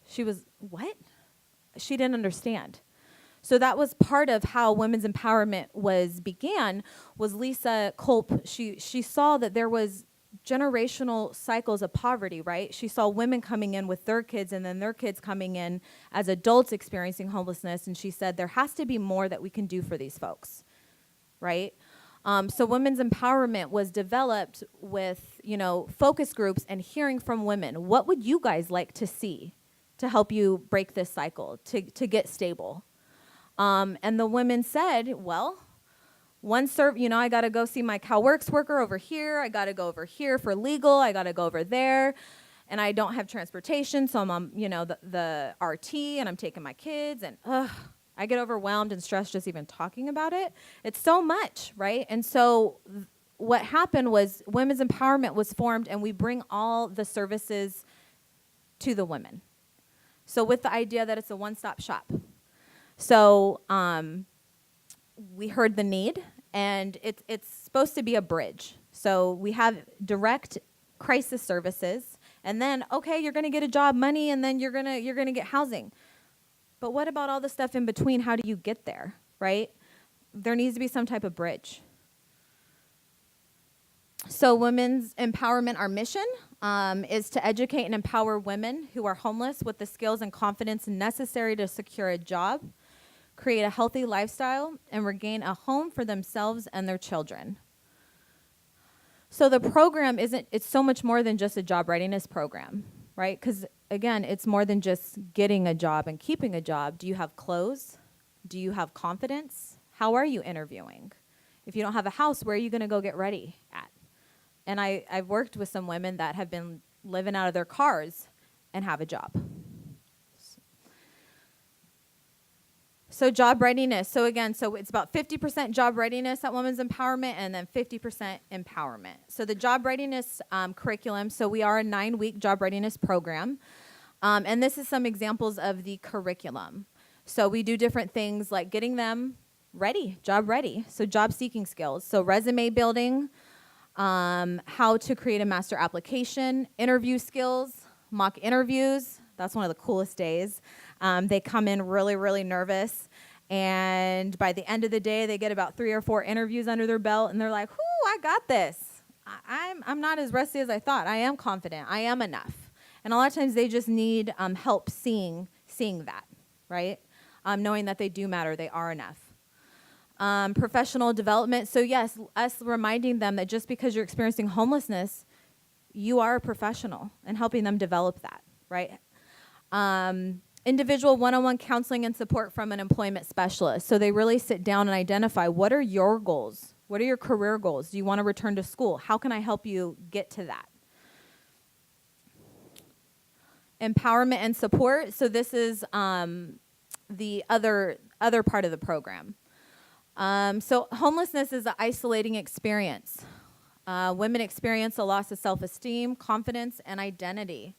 She was, what? She didn't understand. So that was part of how women's empowerment began, was Lisa Culp. She saw that there was generational cycles of poverty, right? She saw women coming in with their kids and then their kids coming in as adults experiencing homelessness. And she said, there has to be more that we can do for these folks, right? So women's empowerment was developed with, focus groups and hearing from women. What would you guys like to see to help you break this cycle, to get stable? And the women said, well, I got to go see my CalWorks worker over here. I got to go over here for legal. I got to go over there. And I don't have transportation, so I'm on, the RT, and I'm taking my kids, and I get overwhelmed and stressed just even talking about it. It's so much, right? And so what happened was women's empowerment was formed, and we bring all the services to the women. So with the idea that it's a one-stop shop. So we heard the need, and it's supposed to be a bridge. So we have direct crisis services, and then, okay, you're going to get a job, money, and then you're gonna get housing. But what about all the stuff in between? How do you get there, right? There needs to be some type of bridge. So women's empowerment, our mission is to educate and empower women who are homeless with the skills and confidence necessary to secure a job, create a healthy lifestyle, and regain a home for themselves and their children. So the program it's so much more than just a job readiness program, right? Because again, it's more than just getting a job and keeping a job. Do you have clothes? Do you have confidence? How are you interviewing? If you don't have a house, where are you going to go get ready at? And I've worked with some women that have been living out of their cars and have a job. So job readiness. So again, so it's about 50% job readiness at Women's Empowerment and then 50% empowerment. So the job readiness curriculum, so we are a 9-week job readiness program. And this is some examples of the curriculum. So we do different things like getting them ready, job ready. So job seeking skills. So resume building, how to create a master application, interview skills, mock interviews. That's one of the coolest days. They come in really, really nervous. And by the end of the day, they get about 3 or 4 interviews under their belt. And they're like, whoo, I got this. I'm not as rusty as I thought. I am confident. I am enough. And a lot of times they just need help seeing that, right? Knowing that they do matter. They are enough. Professional development. So yes, us reminding them that just because you're experiencing homelessness, you are a professional and helping them develop that, right? Individual one-on-one counseling and support from an employment specialist. So they really sit down and identify, what are your goals? What are your career goals? Do you want to return to school? How can I help you get to that? Empowerment and support. So this is the other part of the program. So homelessness is an isolating experience. Women experience a loss of self-esteem, confidence, and identity.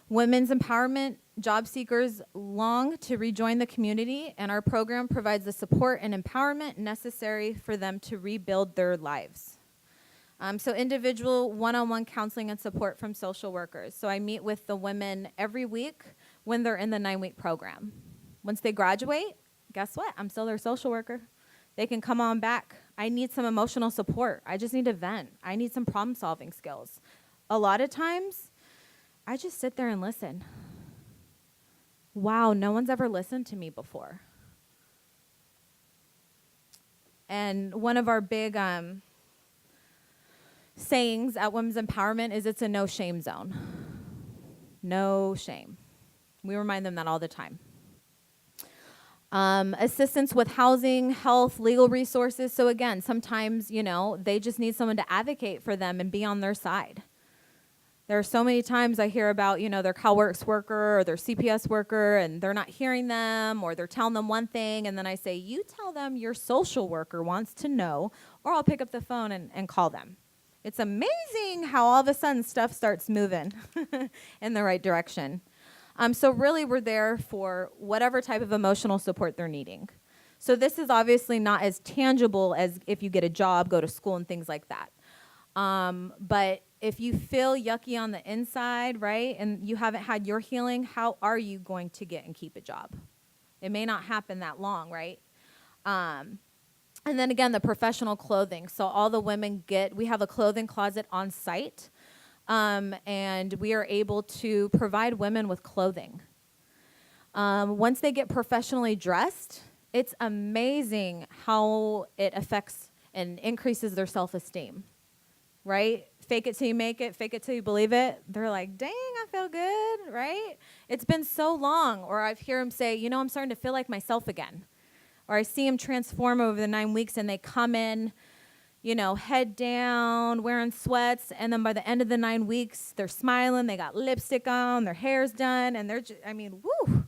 Women's empowerment job seekers long to rejoin the community, and our program provides the support and empowerment necessary for them to rebuild their lives. So individual one-on-one counseling and support from social workers. So I meet with the women every week when they're in the 9-week program. Once they graduate, guess what? I'm still their social worker. They can come on back. I need some emotional support. I just need to vent. I need some problem-solving skills. A lot of times, I just sit there and listen. Wow, no one's ever listened to me before. And one of our big sayings at Women's Empowerment is it's a no shame zone. No shame. We remind them that all the time. Assistance with housing, health, legal resources. So again, sometimes, they just need someone to advocate for them and be on their side. There are so many times I hear about, their CalWorks worker or their CPS worker, and they're not hearing them, or they're telling them one thing, and then I say, you tell them your social worker wants to know, or I'll pick up the phone and call them. It's amazing how all of a sudden stuff starts moving in the right direction. So really we're there for whatever type of emotional support they're needing. So this is obviously not as tangible as if you get a job, go to school, and things like that. But if you feel yucky on the inside, right, and you haven't had your healing, how are you going to get and keep a job? It may not happen that long, right? And then again, the professional clothing. So all the women we have a clothing closet on site, and we are able to provide women with clothing. Once they get professionally dressed, it's amazing how it affects and increases their self-esteem, right? Fake it till you make it, fake it till you believe it. They're like, dang, I feel good, right? It's been so long. Or I hear them say, I'm starting to feel like myself again. Or I see them transform over the 9 weeks, and they come in, head down, wearing sweats, and then by the end of the 9 weeks, they're smiling, they got lipstick on, their hair's done, and they're woo!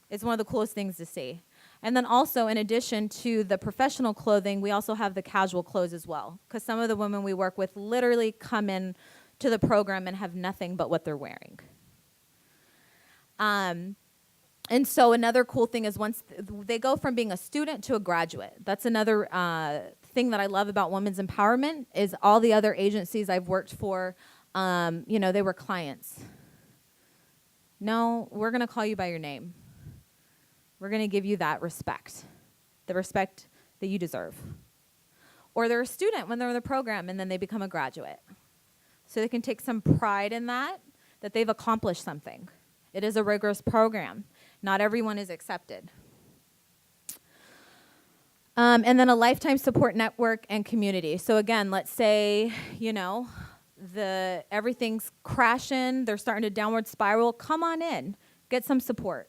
It's one of the coolest things to see. And then also, in addition to the professional clothing, we also have the casual clothes as well, because some of the women we work with literally come in to the program and have nothing but what they're wearing. And so another cool thing is once they go from being a student to a graduate. That's another thing that I love about Women's Empowerment is all the other agencies I've worked for, they were clients. No, we're going to call you by your name. We're going to give you that respect, the respect that you deserve. Or they're a student when they're in the program and then they become a graduate. So they can take some pride in that they've accomplished something. It is a rigorous program. Not everyone is accepted. And then a lifetime support network and community. So again, let's say, everything's crashing, they're starting to downward spiral. Come on in, get some support.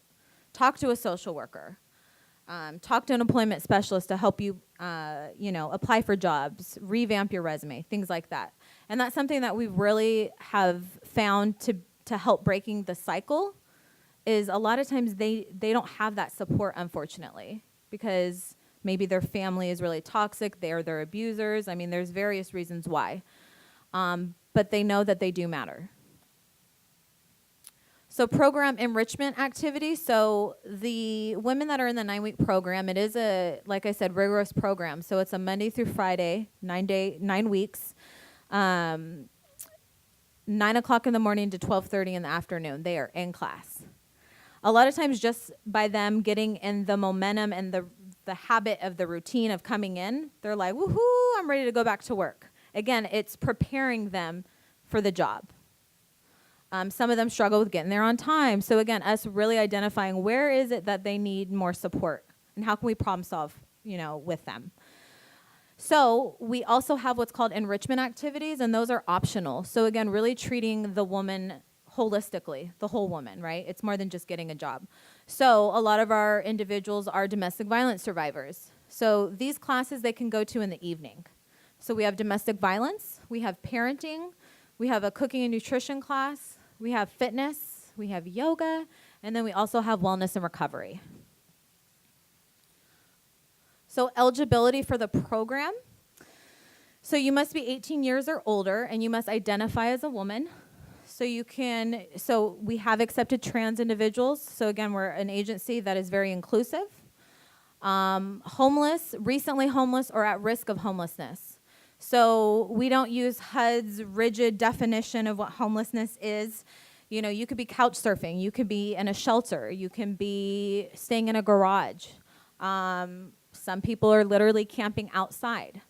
Talk to a social worker. Talk to an employment specialist to help you, apply for jobs, revamp your resume, things like that. And that's something that we really have found to help breaking the cycle is a lot of times they don't have that support, unfortunately, because maybe their family is really toxic, they're abusers. I mean, there's various reasons why. But they know that they do matter. So program enrichment activities. So the women that are in the 9-week program, it is a, like I said, rigorous program. So it's a Monday through Friday, 9 weeks, 9 o'clock in the morning to 12:30 in the afternoon. They are in class. A lot of times just by them getting in the momentum and the habit of the routine of coming in, they're like, woohoo, I'm ready to go back to work. Again, it's preparing them for the job. Some of them struggle with getting there on time. So again, us really identifying where is it that they need more support and how can we problem solve, with them. So we also have what's called enrichment activities, and those are optional. So again, really treating the woman holistically, the whole woman, right? It's more than just getting a job. So a lot of our individuals are domestic violence survivors. So these classes they can go to in the evening. So we have domestic violence, we have parenting, we have a cooking and nutrition class, we have fitness, we have yoga, and then we also have wellness and recovery. So eligibility for the program. So you must be 18 years or older, and you must identify as a woman. So we have accepted trans individuals. So again, we're an agency that is very inclusive. Homeless, recently homeless, or at risk of homelessness. So we don't use HUD's rigid definition of what homelessness is. You could be couch surfing, you could be in a shelter, you can be staying in a garage. Some people are literally camping outside.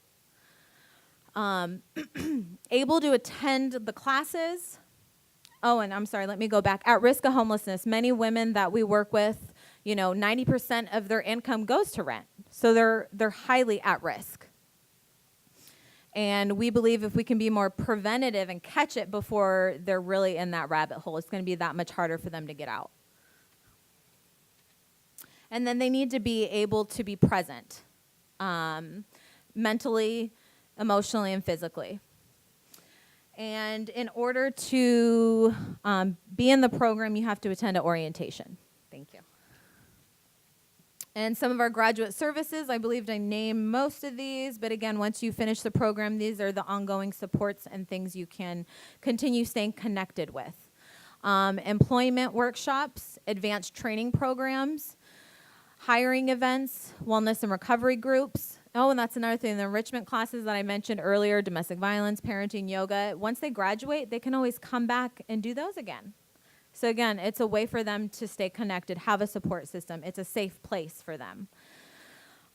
Able to attend the classes. Oh, and I'm sorry, let me go back. At risk of homelessness, many women that we work with, 90% of their income goes to rent. So they're highly at risk. And we believe if we can be more preventative and catch it before they're really in that rabbit hole, it's going to be that much harder for them to get out. And then they need to be able to be present, mentally, emotionally, and physically. And in order to be in the program, you have to attend an orientation. Thank you. And some of our graduate services, I believe I named most of these, but again, once you finish the program, these are the ongoing supports and things you can continue staying connected with. Employment workshops, advanced training programs, hiring events, wellness and recovery groups. Oh, and that's another thing, the enrichment classes that I mentioned earlier, domestic violence, parenting, yoga. Once they graduate, they can always come back and do those again. So again, it's a way for them to stay connected, have a support system. It's a safe place for them.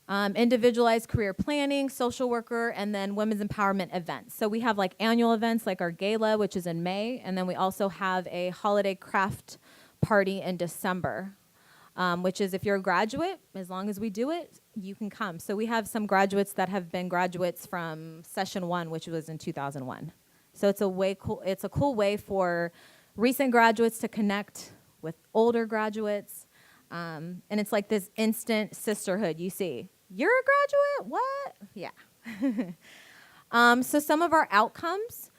Individualized career planning, social worker, and then women's empowerment events. So we have like annual events like our gala, which is in May, and then we also have a holiday craft party in December, which is if you're a graduate, as long as we do it, you can come. So we have some graduates that have been graduates from session 1, which was in 2001. So it's a cool way for recent graduates to connect with older graduates. And it's like this instant sisterhood. You see, you're a graduate? What? Yeah. So some of our outcomes,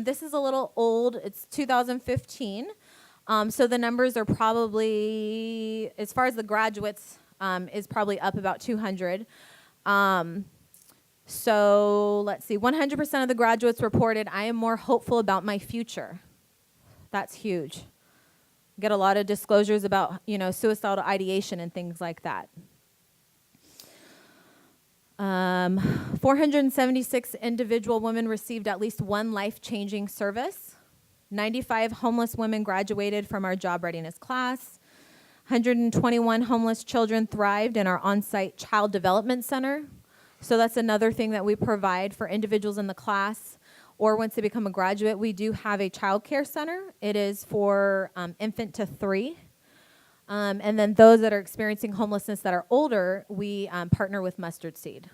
this is a little old. It's 2015. So the numbers are probably, as far as the graduates, is probably up about 200. So let's see, 100% of the graduates reported, I am more hopeful about my future. That's huge. Get a lot of disclosures about, suicidal ideation and things like that. 476 individual women received at least one life-changing service. 95 homeless women graduated from our job readiness class. 121 homeless children thrived in our on-site child development center. So that's another thing that we provide for individuals in the class, or once they become a graduate, we do have a child care center. It is for infant to 3. And then those that are experiencing homelessness that are older, we partner with Mustard Seed.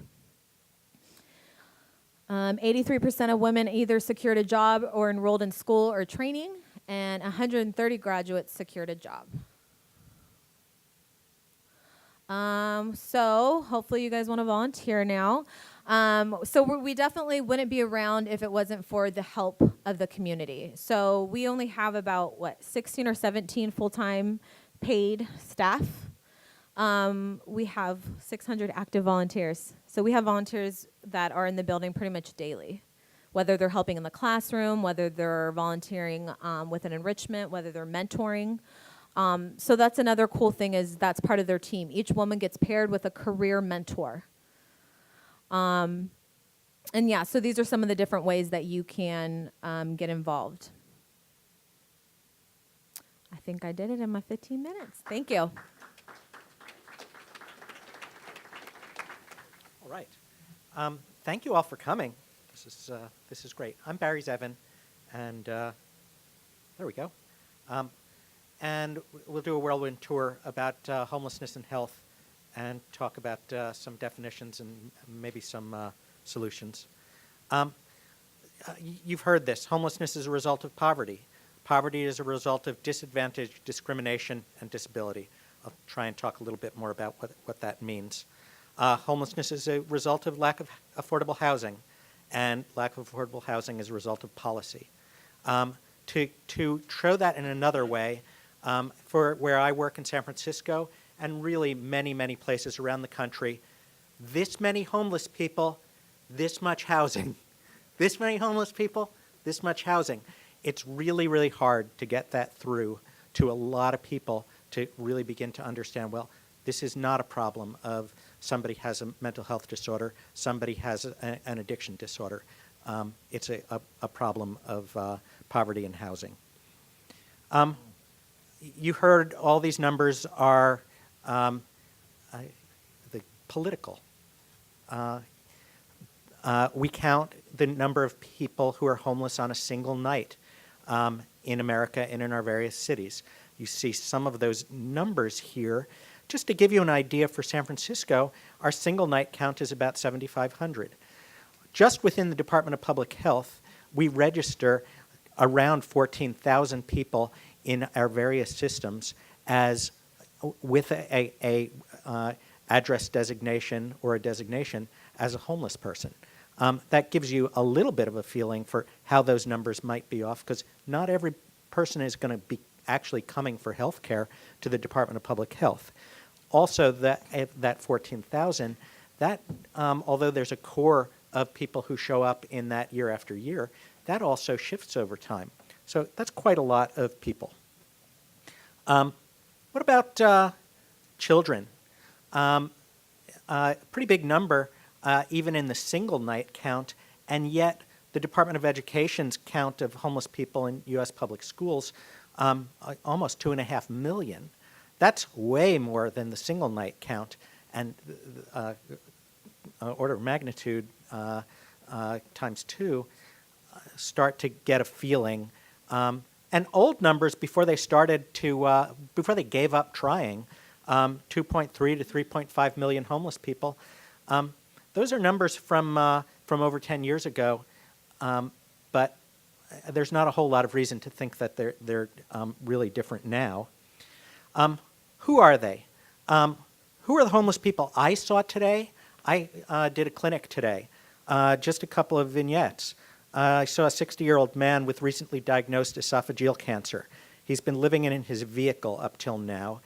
83% of women either secured a job or enrolled in school or training, and 130 graduates secured a job. So hopefully you guys want to volunteer now. So we definitely wouldn't be around if it wasn't for the help of the community. So we only have about, 16 or 17 full-time paid staff. We have 600 active volunteers. So we have volunteers that are in the building pretty much daily, whether they're helping in the classroom, whether they're volunteering with an enrichment, whether they're mentoring. So that's another cool thing is that's part of their team. Each woman gets paired with a career mentor. And yeah, so these are some of the different ways that you can get involved. I think I did it in my 15 minutes. Thank you. All right. Thank you all for coming. This is great. I'm Barry Zevin, and there we go. And we'll do a whirlwind tour about homelessness and health, and talk about some definitions and maybe some solutions. You've heard this. Homelessness is a result of poverty. Poverty is a result of disadvantage, discrimination, and disability. I'll try and talk a little bit more about what that means. Homelessness is a result of lack of affordable housing, and lack of affordable housing is a result of policy. To show that in another way, for where I work in San Francisco, and really many, many places around the country, this many homeless people, this much housing. This many homeless people, this much housing. It's really, really hard to get that through to a lot of people to really begin to understand, well, this is not a problem of somebody has a mental health disorder, somebody has an addiction disorder. It's a problem of poverty and housing. You heard all these numbers are the political. We count the number of people who are homeless on a single night in America and in our various cities. You see some of those numbers here. Just to give you an idea for San Francisco, our single night count is about 7,500. Just within the Department of Public Health, we register around 14,000 people in our various systems as with a address designation or a designation as a homeless person. That gives you a little bit of a feeling for how those numbers might be off, because not every person is going to be actually coming for health care to the Department of Public Health. Also, that 14,000, that although there's a core of people who show up in that year after year, that also shifts over time. So that's quite a lot of people. What about children? Pretty big number, even in the single night count, and yet the Department of Education's count of homeless people in U.S. public schools, almost 2.5 million. That's way more than the single night count, and order of magnitude times two, start to get a feeling. And old numbers before they started to, before they gave up trying, 2.3 to 3.5 million homeless people. Those are numbers from over 10 years ago, but there's not a whole lot of reason to think that they're really different now. Who are they? Who are the homeless people I saw today? I did a clinic today, just a couple of vignettes. I saw a 60-year-old man with recently diagnosed esophageal cancer. He's been living in his vehicle up till now.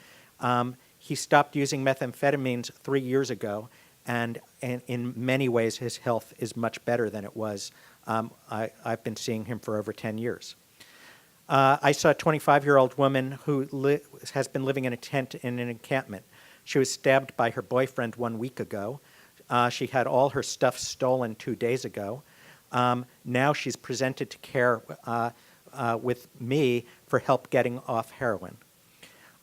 He stopped using methamphetamines 3 years ago, and in many ways his health is much better than it was. I've been seeing him for over 10 years. I saw a 25-year-old woman who has been living in a tent in an encampment. She was stabbed by her boyfriend 1 week ago. She had all her stuff stolen 2 days ago. Now she's presented to care with me for help getting off heroin.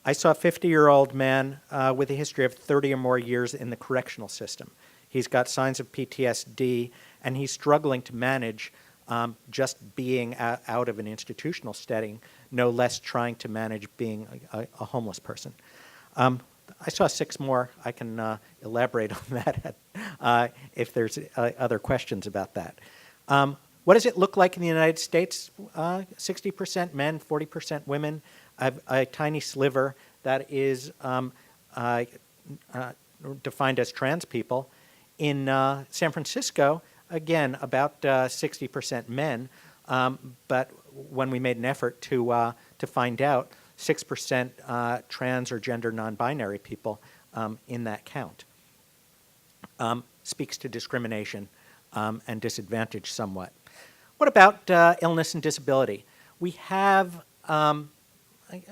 I saw a 50-year-old man with a history of 30 or more years in the correctional system. He's got signs of PTSD, and he's struggling to manage just being out of an institutional setting, no less trying to manage being a homeless person. I saw 6 more. I can elaborate on that if there's other questions about that. What does it look like in the United States? 60% men, 40% women, a tiny sliver that is defined as trans people. In San Francisco, again, about 60% men, but when we made an effort to find out, 6% trans or gender non-binary people in that count. Speaks to discrimination and disadvantage somewhat. What about illness and disability? We have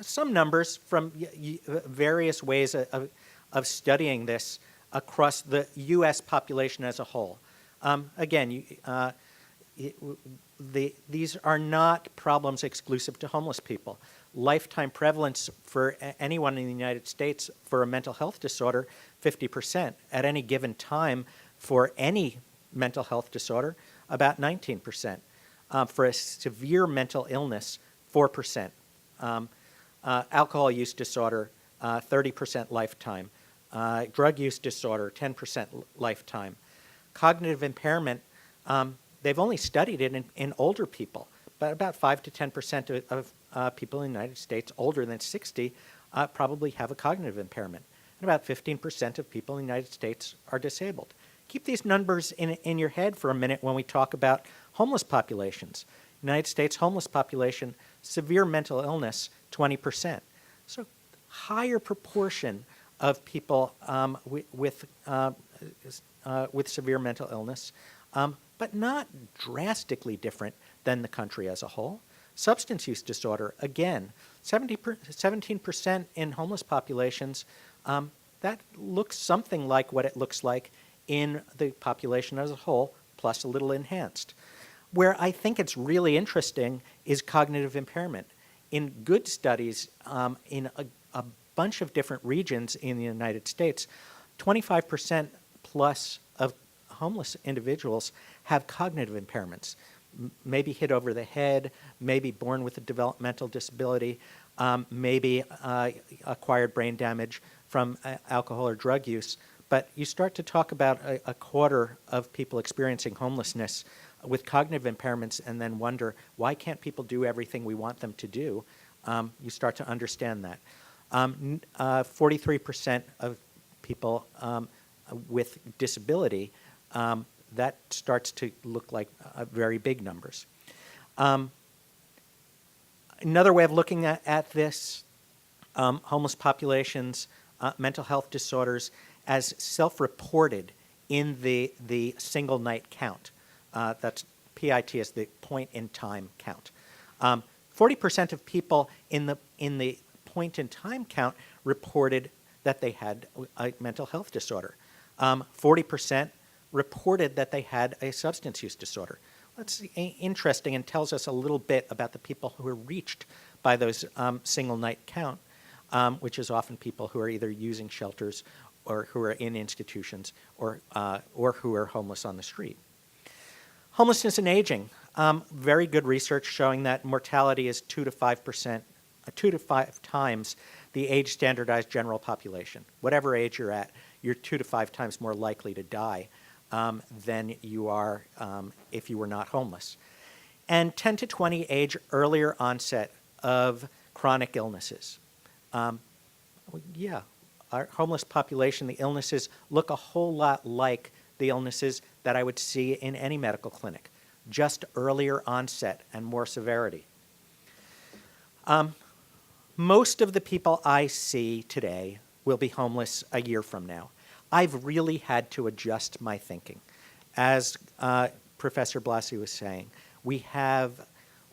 some numbers from various ways of studying this across the U.S. population as a whole. Again, these are not problems exclusive to homeless people. Lifetime prevalence for anyone in the United States for a mental health disorder, 50%. At any given time for any mental health disorder, about 19%. For a severe mental illness, 4%. Alcohol use disorder, 30% lifetime. Drug use disorder, 10% lifetime. Cognitive impairment, they've only studied it in older people, but about 5 to 10% of people in the United States older than 60 probably have a cognitive impairment. And about 15% of people in the United States are disabled. Keep these numbers in your head for a minute when we talk about homeless populations. United States homeless population, severe mental illness, 20%. So higher proportion of people with severe mental illness, but not drastically different than the country as a whole. Substance use disorder, again, 17% in homeless populations. That looks something like what it looks like in the population as a whole, plus a little enhanced. Where I think it's really interesting is cognitive impairment. In good studies in a bunch of different regions in the United States, 25% plus of homeless individuals have cognitive impairments, maybe hit over the head, maybe born with a developmental disability, maybe acquired brain damage from alcohol or drug use. But you start to talk about a quarter of people experiencing homelessness with cognitive impairments and then wonder, why can't people do everything we want them to do? You start to understand that. 43% of people with disability, that starts to look like very big numbers. Another way of looking at this, homeless populations, mental health disorders, as self-reported in the single night count. That's PIT is the point in time count. 40% of people in the point in time count reported that they had a mental health disorder. 40% reported that they had a substance use disorder. That's interesting and tells us a little bit about the people who are reached by those single night count, which is often people who are either using shelters or who are in institutions or who are homeless on the street. Homelessness and aging. Very good research showing that mortality is 2 to 5 times the age standardized general population. Whatever age you're at, you're 2 to 5 times more likely to die than you are if you were not homeless. And 10 to 20 age earlier onset of chronic illnesses. Our homeless population, the illnesses look a whole lot like the illnesses that I would see in any medical clinic, just earlier onset and more severity. Most of the people I see today will be homeless a year from now. I've really had to adjust my thinking. As Professor Blasi was saying, we have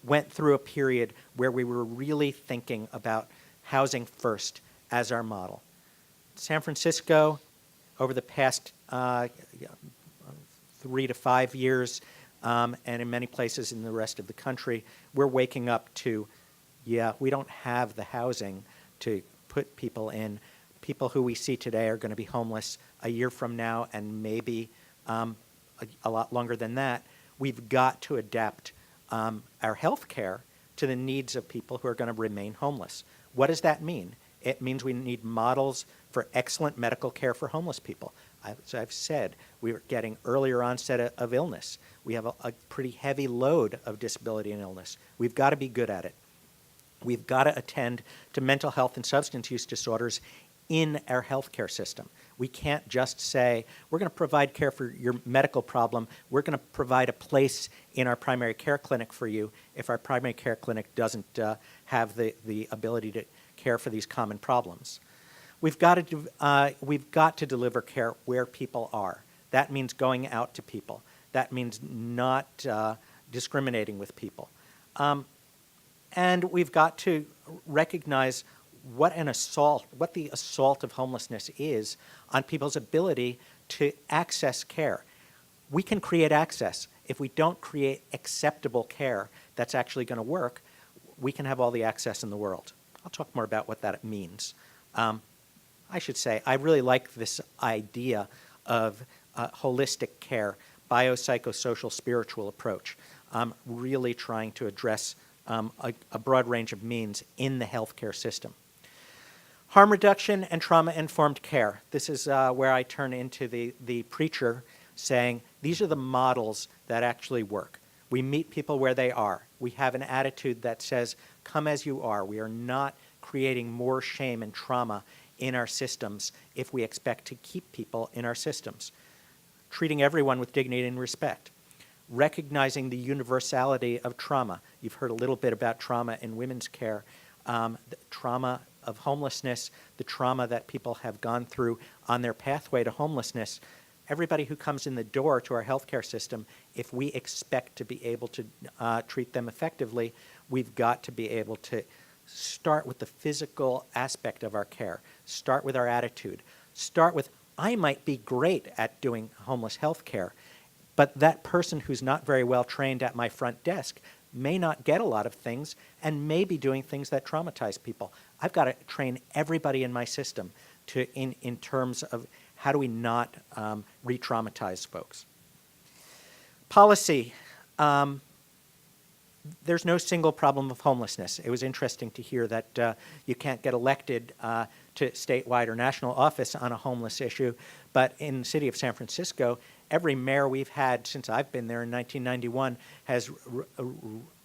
went through a period where we were really thinking about housing first as our model. San Francisco, over the past 3 to 5 years, and in many places in the rest of the country, we're waking up to, we don't have the housing to put people in. People who we see today are going to be homeless a year from now and maybe a lot longer than that. We've got to adapt our health care to the needs of people who are going to remain homeless. What does that mean? It means we need models for excellent medical care for homeless people. As I've said, we're getting earlier onset of illness. We have a pretty heavy load of disability and illness. We've got to be good at it. We've got to attend to mental health and substance use disorders in our healthcare system. We can't just say, we're going to provide care for your medical problem. We're going to provide a place in our primary care clinic for you if our primary care clinic doesn't have the ability to care for these common problems. We've got to deliver care where people are. That means going out to people. That means not discriminating with people. And we've got to recognize what the assault of homelessness is on people's ability to access care. We can create access. If we don't create acceptable care that's actually going to work, we can have all the access in the world. I'll talk more about what that means. I should say, I really like this idea of holistic care, biopsychosocial spiritual approach, really trying to address a broad range of means in the healthcare system. Harm reduction and trauma-informed care. This is where I turn into the preacher saying, these are the models that actually work. We meet people where they are. We have an attitude that says, come as you are. We are not creating more shame and trauma in our systems if we expect to keep people in our systems. Treating everyone with dignity and respect. Recognizing the universality of trauma. You've heard a little bit about trauma in women's care. The trauma of homelessness, the trauma that people have gone through on their pathway to homelessness. Everybody who comes in the door to our healthcare system, if we expect to be able to treat them effectively, we've got to be able to start with the physical aspect of our care. Start with our attitude. Start with, I might be great at doing homeless health care, but that person who's not very well trained at my front desk may not get a lot of things and may be doing things that traumatize people. I've got to train everybody in my system in terms of how do we not re-traumatize folks. Policy. There's no single problem of homelessness. It was interesting to hear that you can't get elected to statewide or national office on a homeless issue, but in the city of San Francisco, every mayor we've had since I've been there in 1991 has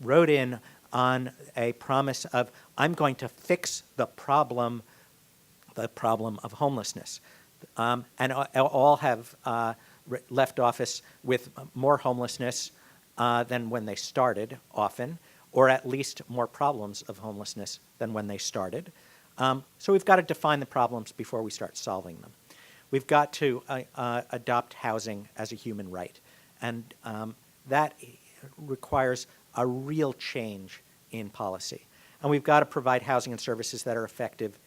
wrote in on a promise of, I'm going to fix the problem of homelessness. And all have left office with more homelessness than when they started, often, or at least more problems of homelessness than when they started. So we've got to define the problems before we start solving them. We've got to adopt housing as a human right, and that requires a real change in policy. And we've got to provide housing and services that are effective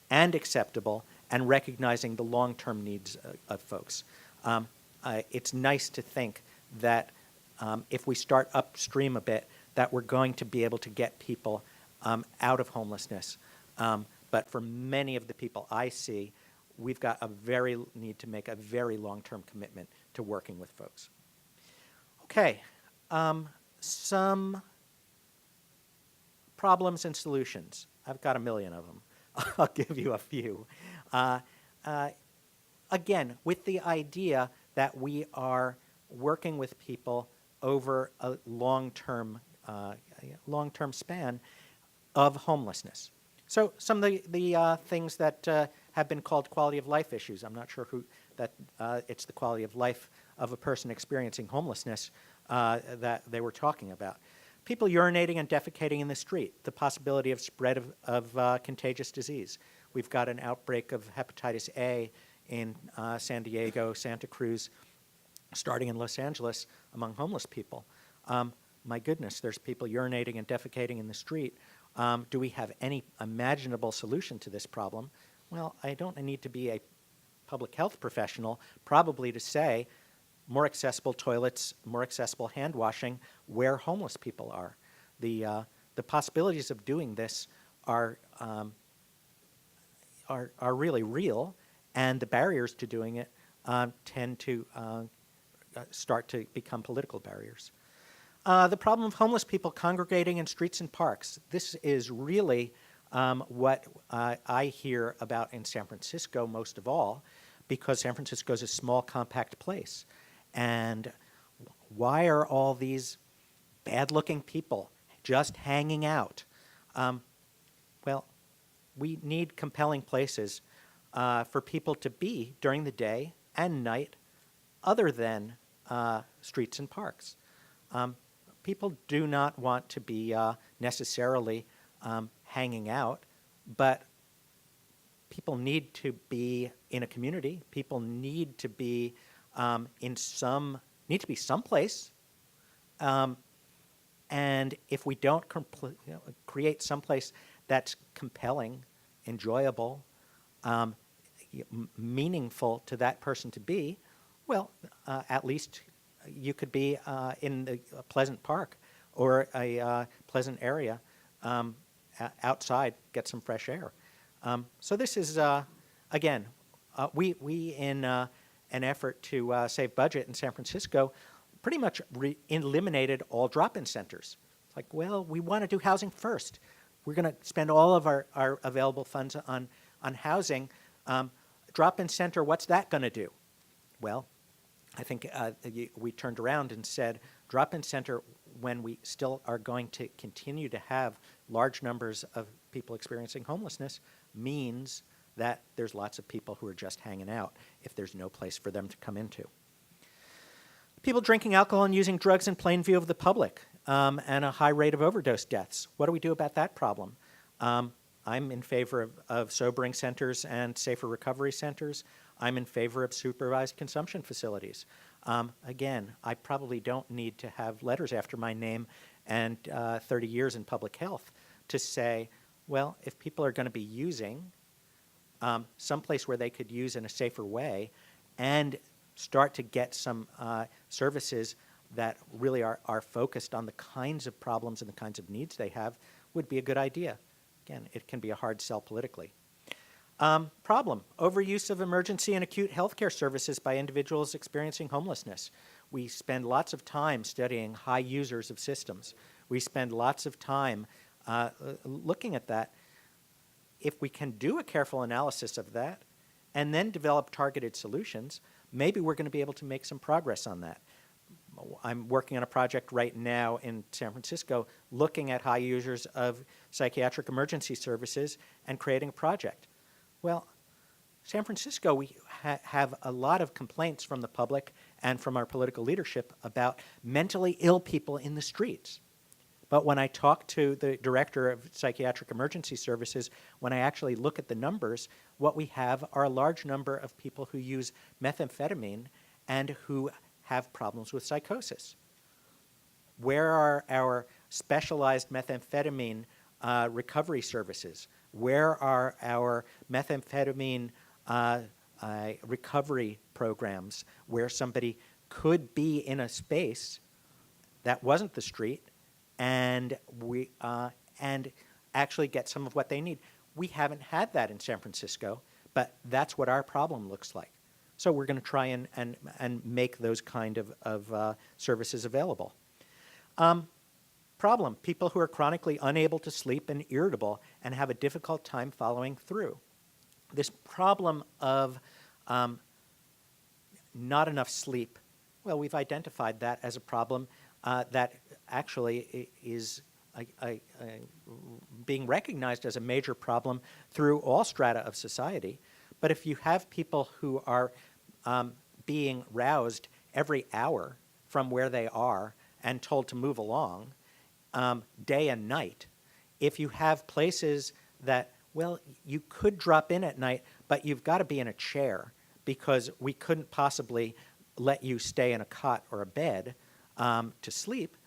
and acceptable, and recognizing the long-term needs of folks. It's nice to think that if we start upstream a bit, that we're going to be able to get people out of homelessness. But for many of the people I see, we've got need to make a very long-term commitment to working with folks. Okay, some problems and solutions. I've got a million of them. I'll give you a few. Again, with the idea that we are working with people over a long-term span of homelessness. So some of the things that have been called quality of life issues. I'm not sure it's the quality of life of a person experiencing homelessness that they were talking about. People urinating and defecating in the street, the possibility of spread of contagious disease. We've got an outbreak of hepatitis A in San Diego, Santa Cruz, starting in Los Angeles among homeless people. My goodness, there's people urinating and defecating in the street. Do we have any imaginable solution to this problem? Well, I don't need to be a public health professional probably to say more accessible toilets, more accessible hand washing where homeless people are. The possibilities of doing this are really real, and the barriers to doing it tend to start to become political barriers. The problem of homeless people congregating in streets and parks. This is really what I hear about in San Francisco most of all, because San Francisco is a small, compact place. And why are all these bad-looking people just hanging out? Well, we need compelling places for people to be during the day and night other than streets and parks. People do not want to be necessarily hanging out but people need to be in a community. People need to be need to be someplace. And if we don't create someplace that's compelling, enjoyable, meaningful to that person to be, well, at least you could be in a pleasant park or a pleasant area outside, get some fresh air. So this is, again, we in an effort to save budget in San Francisco, pretty much eliminated all drop-in centers. It's like, well, we want to do housing first. We're going to spend all of our available funds on housing. Drop-in center, what's that going to do? Well, I think we turned around and said, drop-in center, when we still are going to continue to have large numbers of people experiencing homelessness, means that there's lots of people who are just hanging out if there's no place for them to come into. People drinking alcohol and using drugs in plain view of the public, and a high rate of overdose deaths. What do we do about that problem? I'm in favor of sobering centers and safer recovery centers. I'm in favor of supervised consumption facilities. Again, I probably don't need to have letters after my name and 30 years in public health to say, well, if people are going to be using someplace where they could use in a safer way and start to get some services that really are focused on the kinds of problems and the kinds of needs they have, would be a good idea. Again, it can be a hard sell politically. Problem, overuse of emergency and acute healthcare services by individuals experiencing homelessness. We spend lots of time studying high users of systems. We spend lots of time looking at that. If we can do a careful analysis of that and then develop targeted solutions, maybe we're going to be able to make some progress on that. I'm working on a project right now in San Francisco looking at high users of psychiatric emergency services and creating a project. Well, San Francisco, we have a lot of complaints from the public and from our political leadership about mentally ill people in the streets. But when I talk to the director of psychiatric emergency services, when I actually look at the numbers, what we have are a large number of people who use methamphetamine and who have problems with psychosis. Where are our specialized methamphetamine recovery services? Where are our methamphetamine recovery programs where somebody could be in a space that wasn't the street and and actually get some of what they need? We haven't had that in San Francisco, but that's what our problem looks like. So we're going to try and make those kind of services available. Problem, people who are chronically unable to sleep and irritable and have a difficult time following through. This problem of not enough sleep, well, we've identified that as a problem that actually is being recognized as a major problem through all strata of society. But if you have people who are being roused every hour from where they are and told to move along, day and night, if you have places that, well, you could drop in at night, but you've got to be in a chair because we couldn't possibly let you stay in a cot or a bed to sleep,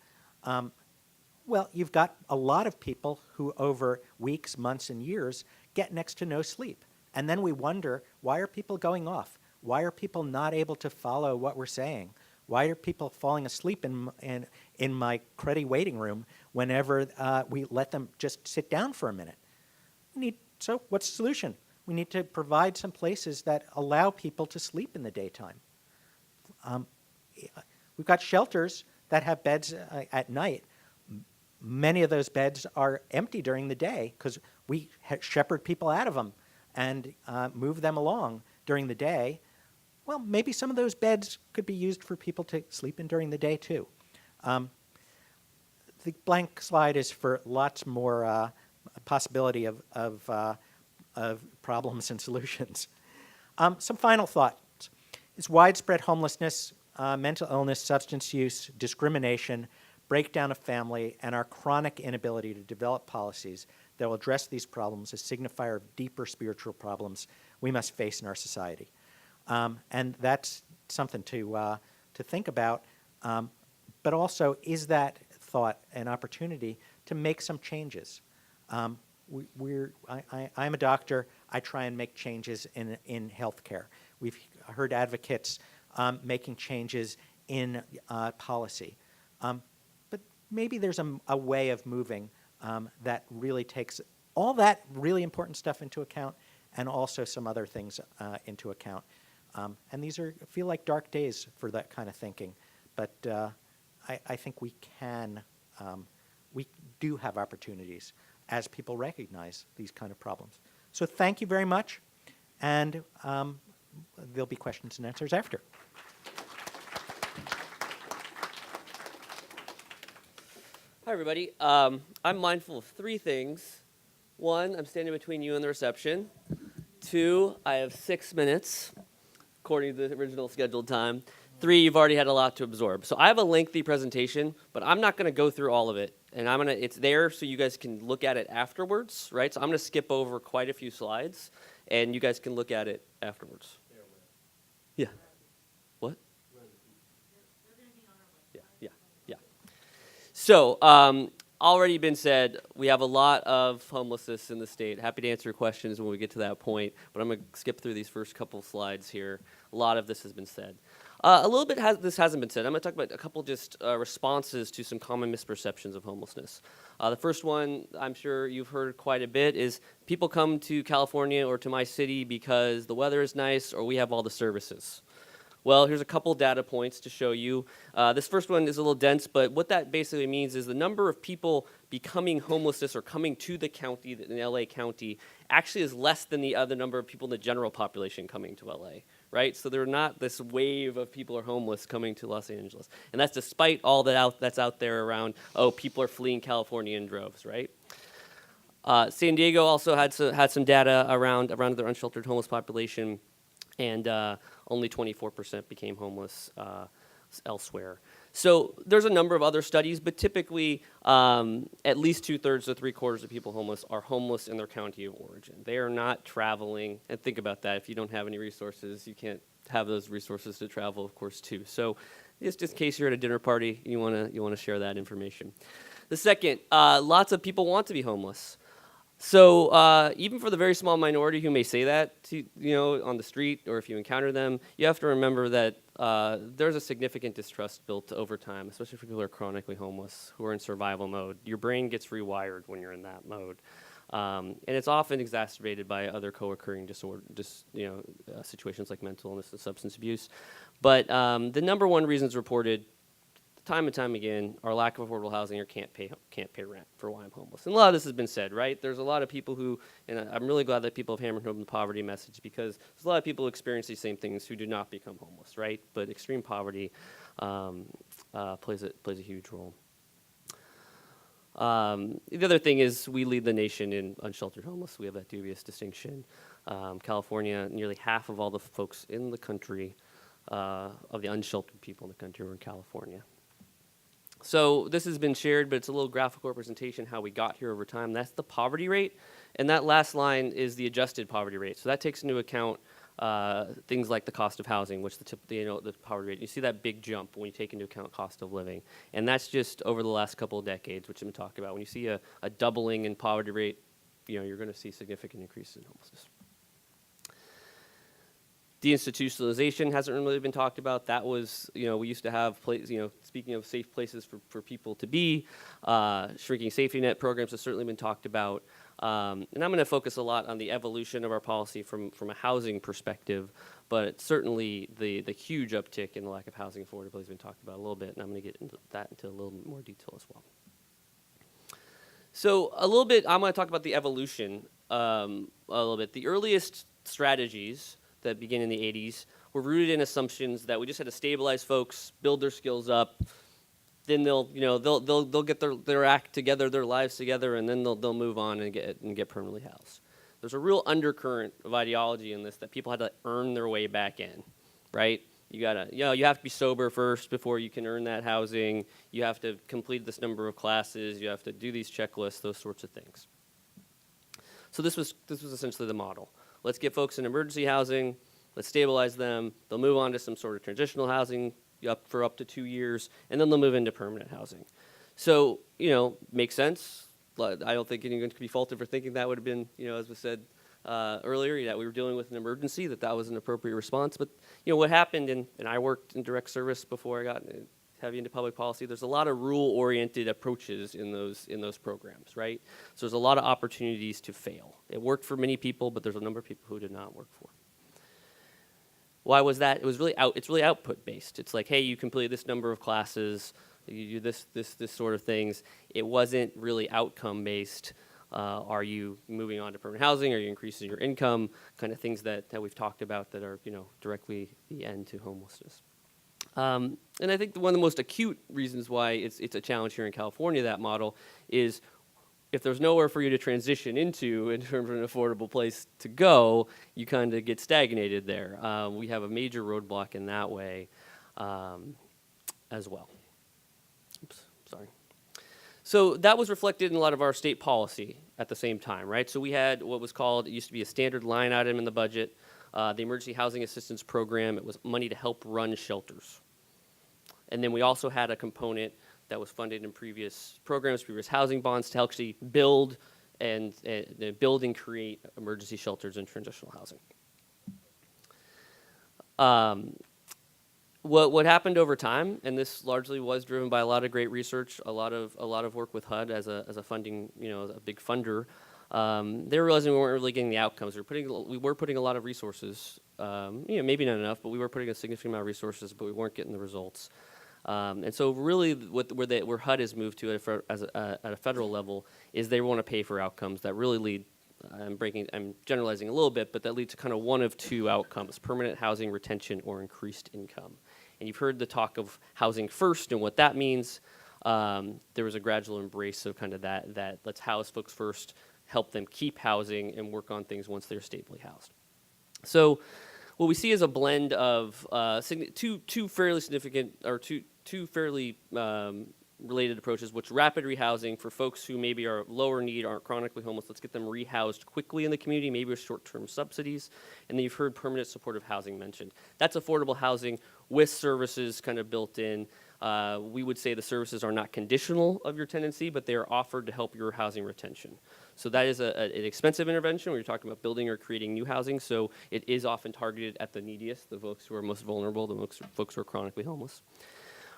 well, you've got a lot of people who over weeks, months, and years get next to no sleep. And then we wonder, why are people going off? Why are people not able to follow what we're saying? Why are people falling asleep in my cruddy waiting room whenever we let them just sit down for a minute? So what's the solution? We need to provide some places that allow people to sleep in the daytime. We've got shelters that have beds at night. Many of those beds are empty during the day because we shepherd people out of them and move them along during the day. Well, maybe some of those beds could be used for people to sleep in during the day, too. The blank slide is for lots more possibility of problems and solutions. Some final thoughts. Is widespread homelessness, mental illness, substance use, discrimination, breakdown of family, and our chronic inability to develop policies that will address these problems, a signifier of deeper spiritual problems we must face in our society. And that's something to think about. But also, is that thought an opportunity to make some changes? I'm a doctor. I try and make changes in healthcare. We've heard advocates making changes in policy. But maybe there's a way of moving that really takes all that really important stuff into account and also some other things into account. And these feel like dark days for that kind of thinking. But I think we do have opportunities as people recognize these kind of problems. So thank you very much. And there'll be questions and answers after. Hi, everybody. I'm mindful of three things. One, I'm standing between you and the reception. Two, I have 6 minutes, according to the original scheduled time. Three, you've already had a lot to absorb. So I have a lengthy presentation, but I'm not going to go through all of it. And it's there so you guys can look at it afterwards, right? So I'm going to skip over quite a few slides, and you guys can look at it afterwards. Yeah. What? Yeah. So, already been said, we have a lot of homelessness in the state. Happy to answer your questions when we get to that point, but I'm going to skip through these first couple slides here. A lot of this has been said. A little bit this hasn't been said. I'm going to talk about a couple just responses to some common misperceptions of homelessness. The first one, I'm sure you've heard quite a bit, is people come to California or to my city because the weather is nice or we have all the services. Well, here's a couple data points to show you. This first one is a little dense, but what that basically means is the number of people becoming homeless or coming to the county, in LA County, actually is less than the other number of people in the general population coming to LA, right? So they're not this wave of people are homeless coming to Los Angeles. And that's despite all that's out there around, people are fleeing California in droves, right? San Diego also had some data around their unsheltered homeless population, and only 24% became homeless elsewhere. So there's a number of other studies, but typically at least 2/3 to 3/4 of people homeless are homeless in their county of origin. They are not traveling, and think about that. If you don't have any resources, you can't have those resources to travel, of course, too. So just in case you're at a dinner party, you want to share that information. The second, lots of people want to be homeless. So even for the very small minority who may say that to, on the street or if you encounter them, you have to remember that there's a significant distrust built over time, especially for people who are chronically homeless, who are in survival mode. Your brain gets rewired when you're in that mode. And it's often exacerbated by other co-occurring situations like mental illness and substance abuse. But the number one reasons reported time and time again are lack of affordable housing or can't pay rent for why I'm homeless. And a lot of this has been said, right? There's a lot of people who, and I'm really glad that people have hammered home the poverty message, because there's a lot of people who experience these same things who do not become homeless, right? But extreme poverty plays a huge role. The other thing is we lead the nation in unsheltered homeless. We have that dubious distinction. California, nearly half of all the folks in the country, of the unsheltered people in the country, are in California. So this has been shared, but it's a little graphical representation how we got here over time. That's the poverty rate, and that last line is the adjusted poverty rate. So that takes into account things like the cost of housing, which the poverty rate. You see that big jump when you take into account cost of living, and that's just over the last couple of decades, which I've been talking about. When you see a doubling in poverty rate, you're going to see significant increases in homelessness. Deinstitutionalization hasn't really been talked about. That was, we used to have, speaking of safe places for people to be, shrinking safety net programs has certainly been talked about. And I'm going to focus a lot on the evolution of our policy from a housing perspective, but certainly the huge uptick in the lack of housing affordability has been talked about a little bit, and I'm going to get into that into a little more detail as well. So a little bit, I'm going to talk about the evolution a little bit. The earliest strategies that began in the 80s were rooted in assumptions that we just had to stabilize folks, build their skills up, then they'll get their act together, their lives together, and then they'll move on and get permanently housed. There's a real undercurrent of ideology in this that people had to earn their way back in, right? You have to be sober first before you can earn that housing. You have to complete this number of classes. You have to do these checklists, those sorts of things. So this was essentially the model. Let's get folks in emergency housing, let's stabilize them, they'll move on to some sort of transitional housing for up to 2 years, and then they'll move into permanent housing. So, makes sense. I don't think anyone could be faulted for thinking that would have been, as was said earlier, that we were dealing with an emergency, that was an appropriate response. But, what happened, and I worked in direct service before I got heavy into public policy, there's a lot of rule-oriented approaches in those programs, right? So there's a lot of opportunities to fail. It worked for many people, but there's a number of people who did not work for. Why was that? It's really output based. It's like, hey, you completed this number of classes, you do this sort of things. It wasn't really outcome based. Are you moving on to permanent housing? Are you increasing your income? Kind of things that we've talked about that are directly the end to homelessness. And I think one of the most acute reasons why it's a challenge here in California, that model, is if there's nowhere for you to transition into in terms of an affordable place to go, you kind of get stagnated there. We have a major roadblock in that way as well. Oops, sorry. So that was reflected in a lot of our state policy at the same time, right? So we had what was called, it used to be a standard line item in the budget, the Emergency Housing Assistance Program. It was money to help run shelters. And then we also had a component that was funded in previous programs, previous housing bonds, to actually build and create emergency shelters and transitional housing. What happened over time, and this largely was driven by a lot of great research, a lot of work with HUD as a funding, a big funder. They were realizing we weren't really getting the outcomes. We were putting a lot of resources, maybe not enough, but we were putting a significant amount of resources, but we weren't getting the results. And so really where HUD has moved to at a federal level is they want to pay for outcomes that really lead, I'm generalizing a little bit, but that lead to kind of one of two outcomes: permanent housing retention or increased income. And you've heard the talk of housing first and what that means. There was a gradual embrace of kind of that let's house folks first, help them keep housing, and work on things once they're stably housed. So what we see is a blend of two fairly significant, or two fairly related approaches, which rapid rehousing for folks who maybe are lower need, aren't chronically homeless. Let's get them rehoused quickly in the community, maybe with short-term subsidies. And then you've heard permanent supportive housing mentioned. That's affordable housing with services kind of built in. We would say the services are not conditional of your tenancy, but they are offered to help your housing retention. So that is an expensive intervention when you're talking about building or creating new housing. So it is often targeted at the neediest, the folks who are most vulnerable, the folks who are chronically homeless.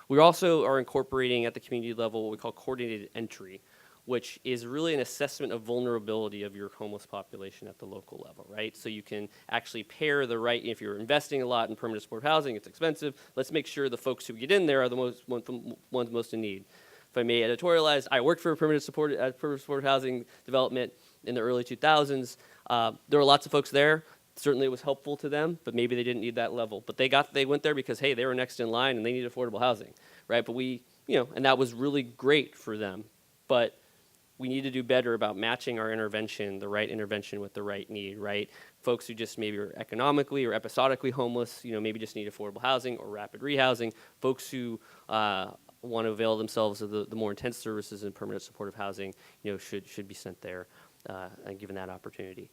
We also are incorporating at the community level what we call coordinated entry, which is really an assessment of vulnerability of your homeless population at the local level, right? So you can actually pair the right, if you're investing a lot in permanent supportive housing, it's expensive, let's make sure the folks who get in there are the ones most in need. If I may editorialize, I worked for a permanent supportive housing development in the early 2000s. There were lots of folks there. Certainly it was helpful to them, but maybe they didn't need that level. But they went there because, hey, they were next in line and they needed affordable housing, right? But and that was really great for them. But we need to do better about matching our intervention, the right intervention with the right need, right? Folks who just maybe are economically or episodically homeless, maybe just need affordable housing or rapid rehousing. Folks who want to avail themselves of the more intense services in permanent supportive housing, should be sent there and given that opportunity.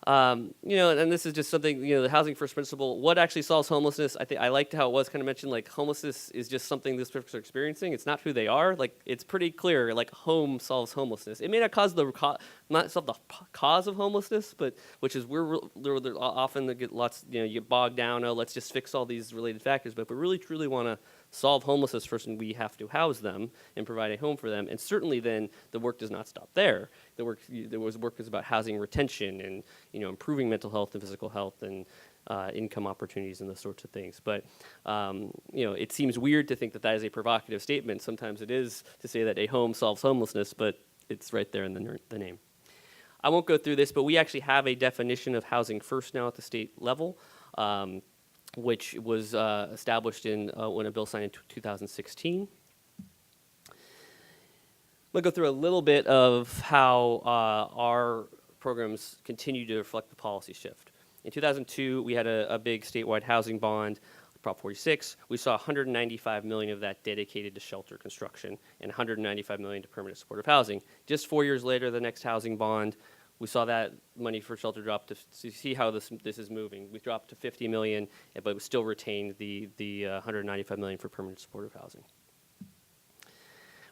And this is just something, the housing first principle, what actually solves homelessness? I liked how it was kind of mentioned, like homelessness is just something these folks are experiencing. It's not who they are. Like, it's pretty clear, like home solves homelessness. It may not not solve the cause of homelessness, but which is they're often they get lots, you get bogged down, let's just fix all these related factors. But if we really truly want to solve homelessness first, and we have to house them and provide a home for them. And certainly then the work does not stop there. Work is about housing retention and improving mental health and physical health and income opportunities and those sorts of things. But it seems weird to think that is a provocative statement. Sometimes it is to say that a home solves homelessness, but it's right there in the name. I won't go through this, but we actually have a definition of housing first now at the state level. Which was established when a bill signed in 2016. I'm going to go through a little bit of how our programs continue to reflect the policy shift. In 2002, we had a big statewide housing bond, Prop 46. We saw $195 million of that dedicated to shelter construction and $195 million to permanent supportive housing. Just 4 years later, the next housing bond we saw that money for shelter drop to see how this is moving. We dropped to 50 million, but we still retained the 195 million for permanent supportive housing.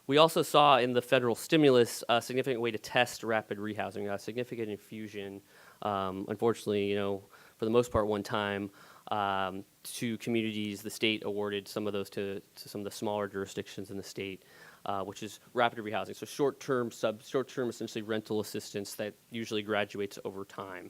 We also saw in the federal stimulus a significant way to test rapid rehousing, a significant infusion, unfortunately, for the most part one time, to communities. The state awarded some of those to some of the smaller jurisdictions in the state, which is rapid rehousing. So short-term essentially rental assistance that usually graduates over time.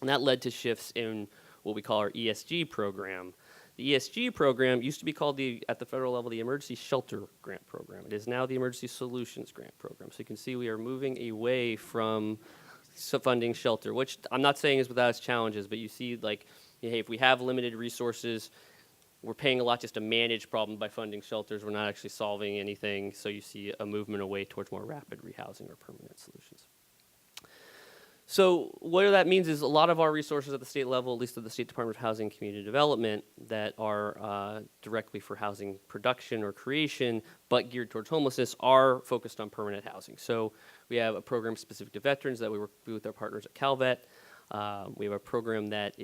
And that led to shifts in what we call our ESG program. The ESG program used to be called, at the federal level, the Emergency Shelter Grant Program. It is now the Emergency Solutions Grant Program. So you can see we are moving away from funding shelter, which I'm not saying is without its challenges, but you see, like, hey, if we have limited resources, we're paying a lot just to manage problems by funding shelters. We're not actually solving anything. So you see a movement away towards more rapid rehousing or permanent solutions. So what that means is a lot of our resources at the state level, at least at the State Department of Housing and Community Development, that are directly for housing production or creation, but geared towards homelessness, are focused on permanent housing. So we have a program specific to veterans that we work with our partners at Calvet. We have a program that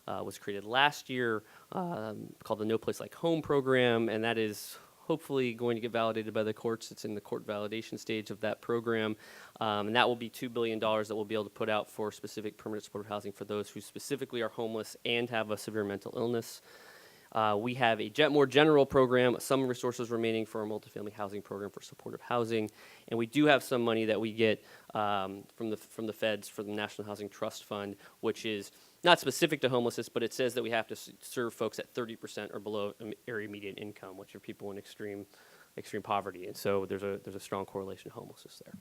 was created last year called the No Place Like Home program, and that is hopefully going to get validated by the courts. It's in the court validation stage of that program. And that will be $2 billion that we'll be able to put out for specific permanent supportive housing for those who specifically are homeless and have a severe mental illness. We have a more general program, some resources remaining for a multifamily housing program for supportive housing. And we do have some money that we get from the feds for the National Housing Trust Fund, which is not specific to homelessness, but it says that we have to serve folks at 30% or below area median income, which are people in extreme poverty. And so there's a strong correlation to homelessness there.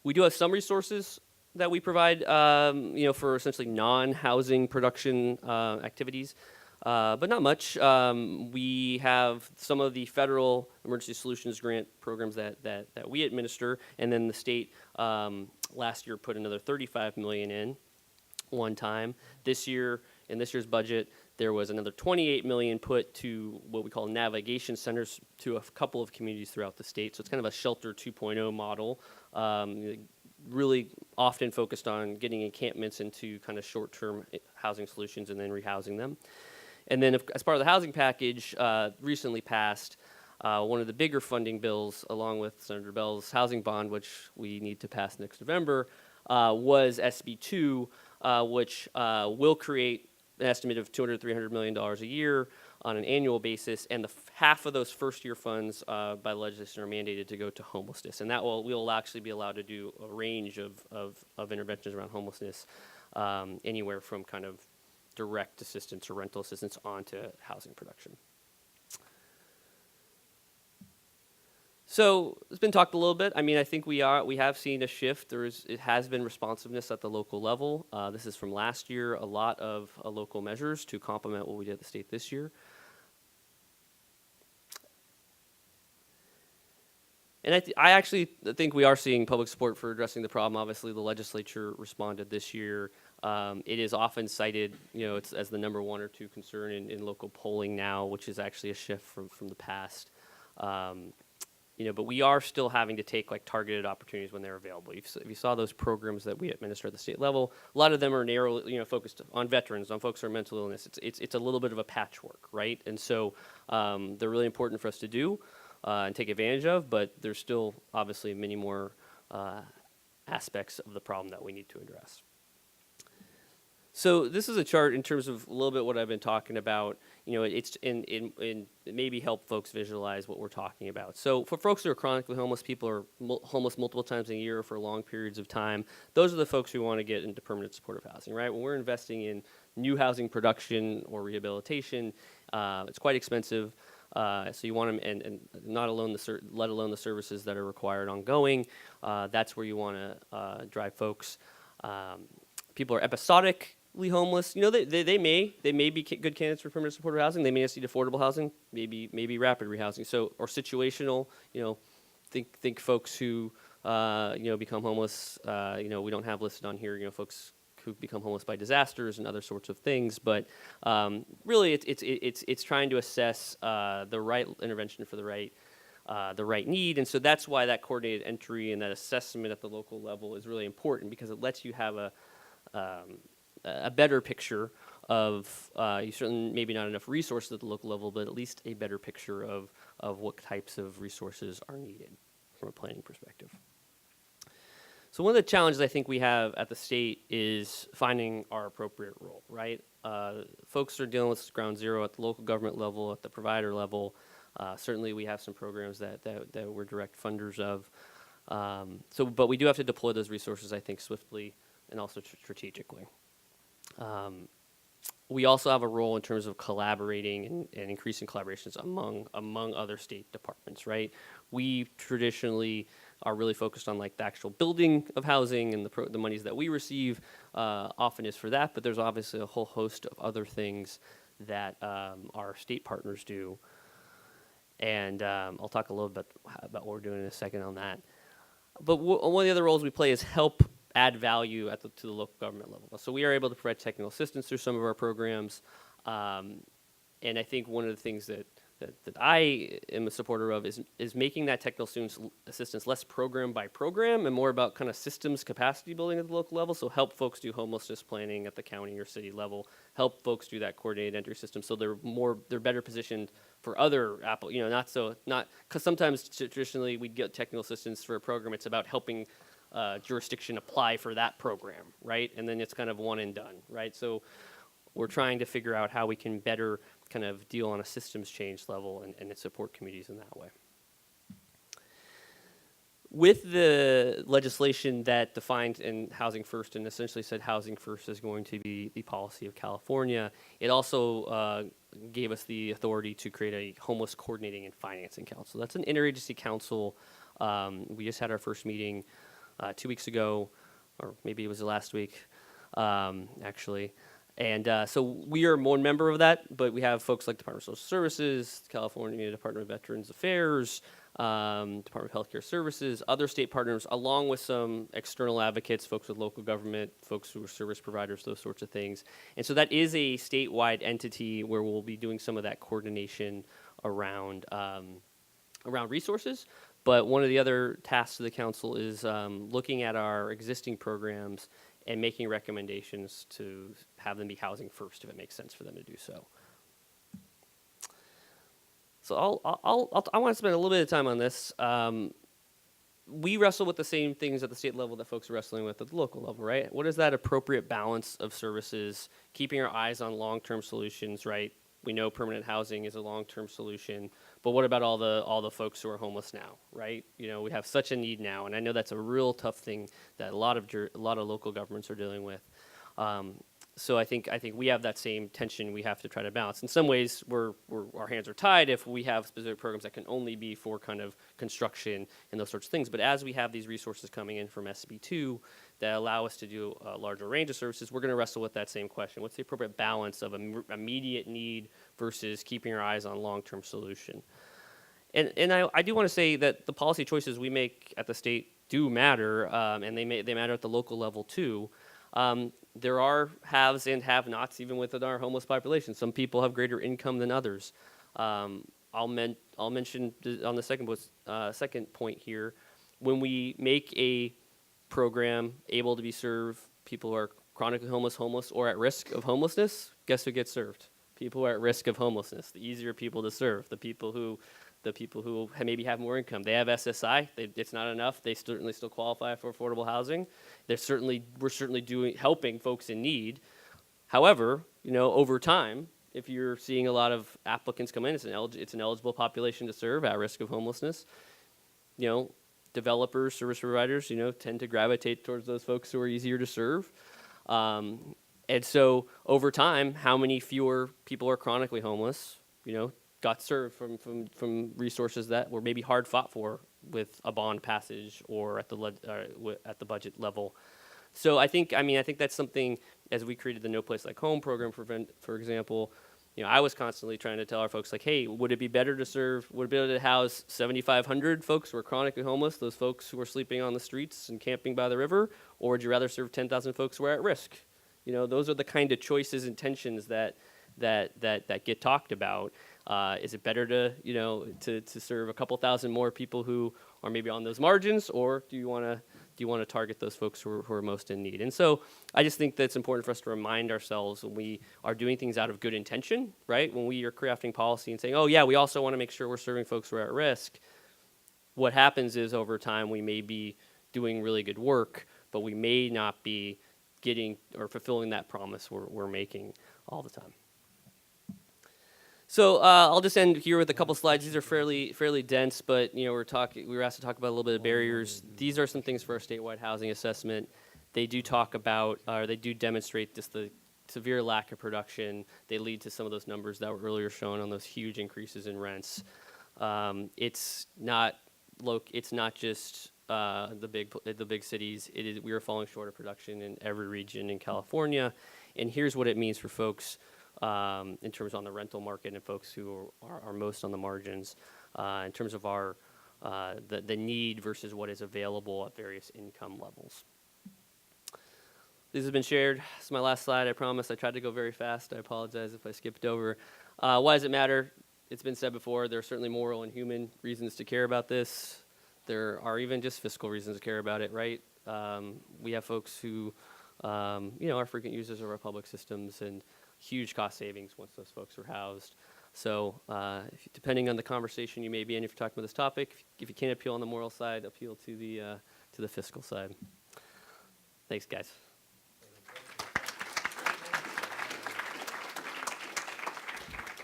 We do have some resources that we provide, for essentially non-housing production activities, but not much. We have some of the federal emergency solutions grant programs that we administer, and then the state last year put another $35 million in one time. This year, in this year's budget, there was another $28 million put to what we call navigation centers to a couple of communities throughout the state. So it's kind of a shelter 2.0 model, really often focused on getting encampments into kind of short-term housing solutions and then rehousing them. And then as part of the housing package recently passed, one of the bigger funding bills, along with Senator Bell's housing bond, which we need to pass next November, was SB 2, which will create an estimate of $200 to $300 million a year on an annual basis, and half of those first-year funds by legislation are mandated to go to homelessness, and that we'll actually be allowed to do a range of interventions around homelessness, anywhere from kind of direct assistance or rental assistance onto housing production. So it's been talked a little bit. I mean, I think we have seen a shift. It has been responsiveness at the local level. This is from last year, a lot of local measures to complement what we did at the state this year. And I actually think we are seeing public support for addressing the problem. Obviously, the legislature responded this year. It is often cited, it's as the number 1 or 2 concern in local polling now, which is actually a shift from the past. But we are still having to take targeted opportunities when they're available. If you saw those programs that we administer at the state level, a lot of them are narrowly, focused on veterans, on folks who are mental illness. It's a little bit of a patchwork, right? And so they're really important for us to do and take advantage of, but there's still obviously many more aspects of the problem that we need to address. So this is a chart in terms of a little bit what I've been talking about. It's it maybe help folks visualize what we're talking about. So for folks who are chronically homeless, people are homeless multiple times a year for long periods of time. Those are the folks who want to get into permanent supportive housing, right? When we're investing in new housing production or rehabilitation, it's quite expensive. So you want them, and not alone let alone the services that are required ongoing. That's where you want to drive folks. People are episodic. Homeless, they may be good candidates for permanent supportive housing. They may just need affordable housing, maybe rapid rehousing. So, or situational, think folks who become homeless. We don't have listed on here, folks who become homeless by disasters and other sorts of things. But really, it's trying to assess the right intervention for the right the right need. And so that's why that coordinated entry and that assessment at the local level is really important, because it lets you have a better picture of, you certainly maybe not enough resources at the local level, but at least a better picture of what types of resources are needed from a planning perspective. So one of the challenges I think we have at the state is finding our appropriate role, right? Folks are dealing with ground zero at the local government level, at the provider level. Certainly we have some programs that we're direct funders of. But we do have to deploy those resources, I think, swiftly and also strategically. We also have a role in terms of collaborating and increasing collaborations among other state departments, right? We traditionally are really focused on like the actual building of housing, and the monies that we receive often is for that, but there's obviously a whole host of other things that our state partners do. And I'll talk a little bit about what we're doing in a second on that. But one of the other roles we play is help add value to the local government level. So we are able to provide technical assistance through some of our programs. And I think one of the things that I am a supporter of is making that technical assistance less program by program and more about kind of systems capacity building at the local level. So help folks do homelessness planning at the county or city level. Help folks do that coordinated entry system so they're better positioned for other because sometimes traditionally we'd get technical assistance for a program. It's about helping jurisdiction apply for that program, right? And then it's kind of one and done, right? So we're trying to figure out how we can better kind of deal on a systems change level and support communities in that way. With the legislation that defined in Housing First and essentially said Housing First is going to be the policy of California, it also gave us the authority to create a homeless coordinating and financing council. That's an interagency council. We just had our first meeting 2 weeks ago, or maybe it was last week, actually. And so we are one member of that, but we have folks like Department of Social Services, California Department of Veterans Affairs, Department of Healthcare Services, other state partners, along with some external advocates, folks with local government, folks who are service providers, those sorts of things. And so that is a statewide entity where we'll be doing some of that coordination around resources. But one of the other tasks of the council is looking at our existing programs and making recommendations to have them be housing first if it makes sense for them to do so. So I want to spend a little bit of time on this. We wrestle with the same things at the state level that folks are wrestling with at the local level, right? What is that appropriate balance of services, keeping our eyes on long-term solutions, right? We know permanent housing is a long-term solution, but what about all the folks who are homeless now, right? You know, we have such a need now, and I know that's a real tough thing that a lot of local governments are dealing with. So I think we have that same tension we have to try to balance. In some ways, our hands are tied if we have specific programs that can only be for kind of construction and those sorts of things. But as we have these resources coming in from SB2 that allow us to do a larger range of services, we're going to wrestle with that same question. What's the appropriate balance of immediate need versus keeping our eyes on long-term solution? And I do want to say that the policy choices we make at the state do matter, and they matter at the local level too. There are haves and have-nots even within our homeless population. Some people have greater income than others. I'll mention on the second point here, when we make a program able to be served people who are chronically homeless, or at risk of homelessness, guess who gets served? People who are at risk of homelessness, the easier people to serve, the people who maybe have more income. They have SSI. It's not enough. They certainly still qualify for affordable housing. We're certainly helping folks in need. However, over time, if you're seeing a lot of applicants come in, it's an eligible population to serve at risk of homelessness. Developers, service providers, tend to gravitate towards those folks who are easier to serve. And so over time, how many fewer people are chronically homeless, got served from resources that were maybe hard fought for with a bond passage or at the budget level. So I think that's something, as we created the No Place Like Home program, for example, I was constantly trying to tell our folks, like, hey, would it be better to house 7,500 folks who are chronically homeless, those folks who are sleeping on the streets and camping by the river, or would you rather serve 10,000 folks who are at risk? Those are the kind of choices and tensions that get talked about. Is it better to, to serve a couple thousand more people who are maybe on those margins, or do you want to target those folks who are most in need? And so I just think that it's important for us to remind ourselves when we are doing things out of good intention, right? When we are crafting policy and saying, oh yeah, we also want to make sure we're serving folks who are at risk. What happens is over time we may be doing really good work, but we may not be getting or fulfilling that promise we're making all the time. So I'll just end here with a couple slides. These are fairly dense, but we were asked to talk about a little bit of barriers. These are some things for our statewide housing assessment. They do talk about, or they do demonstrate just the severe lack of production. They lead to some of those numbers that were earlier shown on those huge increases in rents. It's not just the big cities. We are falling short of production in every region in California, and here's what it means for folks. In terms on the rental market and folks who are most on the margins, in terms of our the need versus what is available at various income levels. This has been shared. This is my last slide. I promise. I tried to go very fast. I apologize if I skipped over. Why does it matter? It's been said before. There are certainly moral and human reasons to care about this. There are even just fiscal reasons to care about it, right? We have folks who, are frequent users of our public systems, and huge cost savings once those folks are housed. So depending on the conversation you may be in, if you're talking about this topic, if you can't appeal on the moral side, appeal to the fiscal side. Thanks, guys.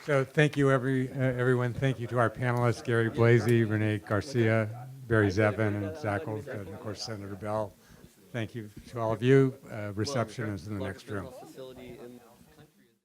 So thank you, everyone. Thank you to our panelists, Gary Blasey, Renee Garcia, Barry Zevin, and Zach Wolf, and of course, Senator Bell. Thank you to all of you. Reception is in the next room. Facility in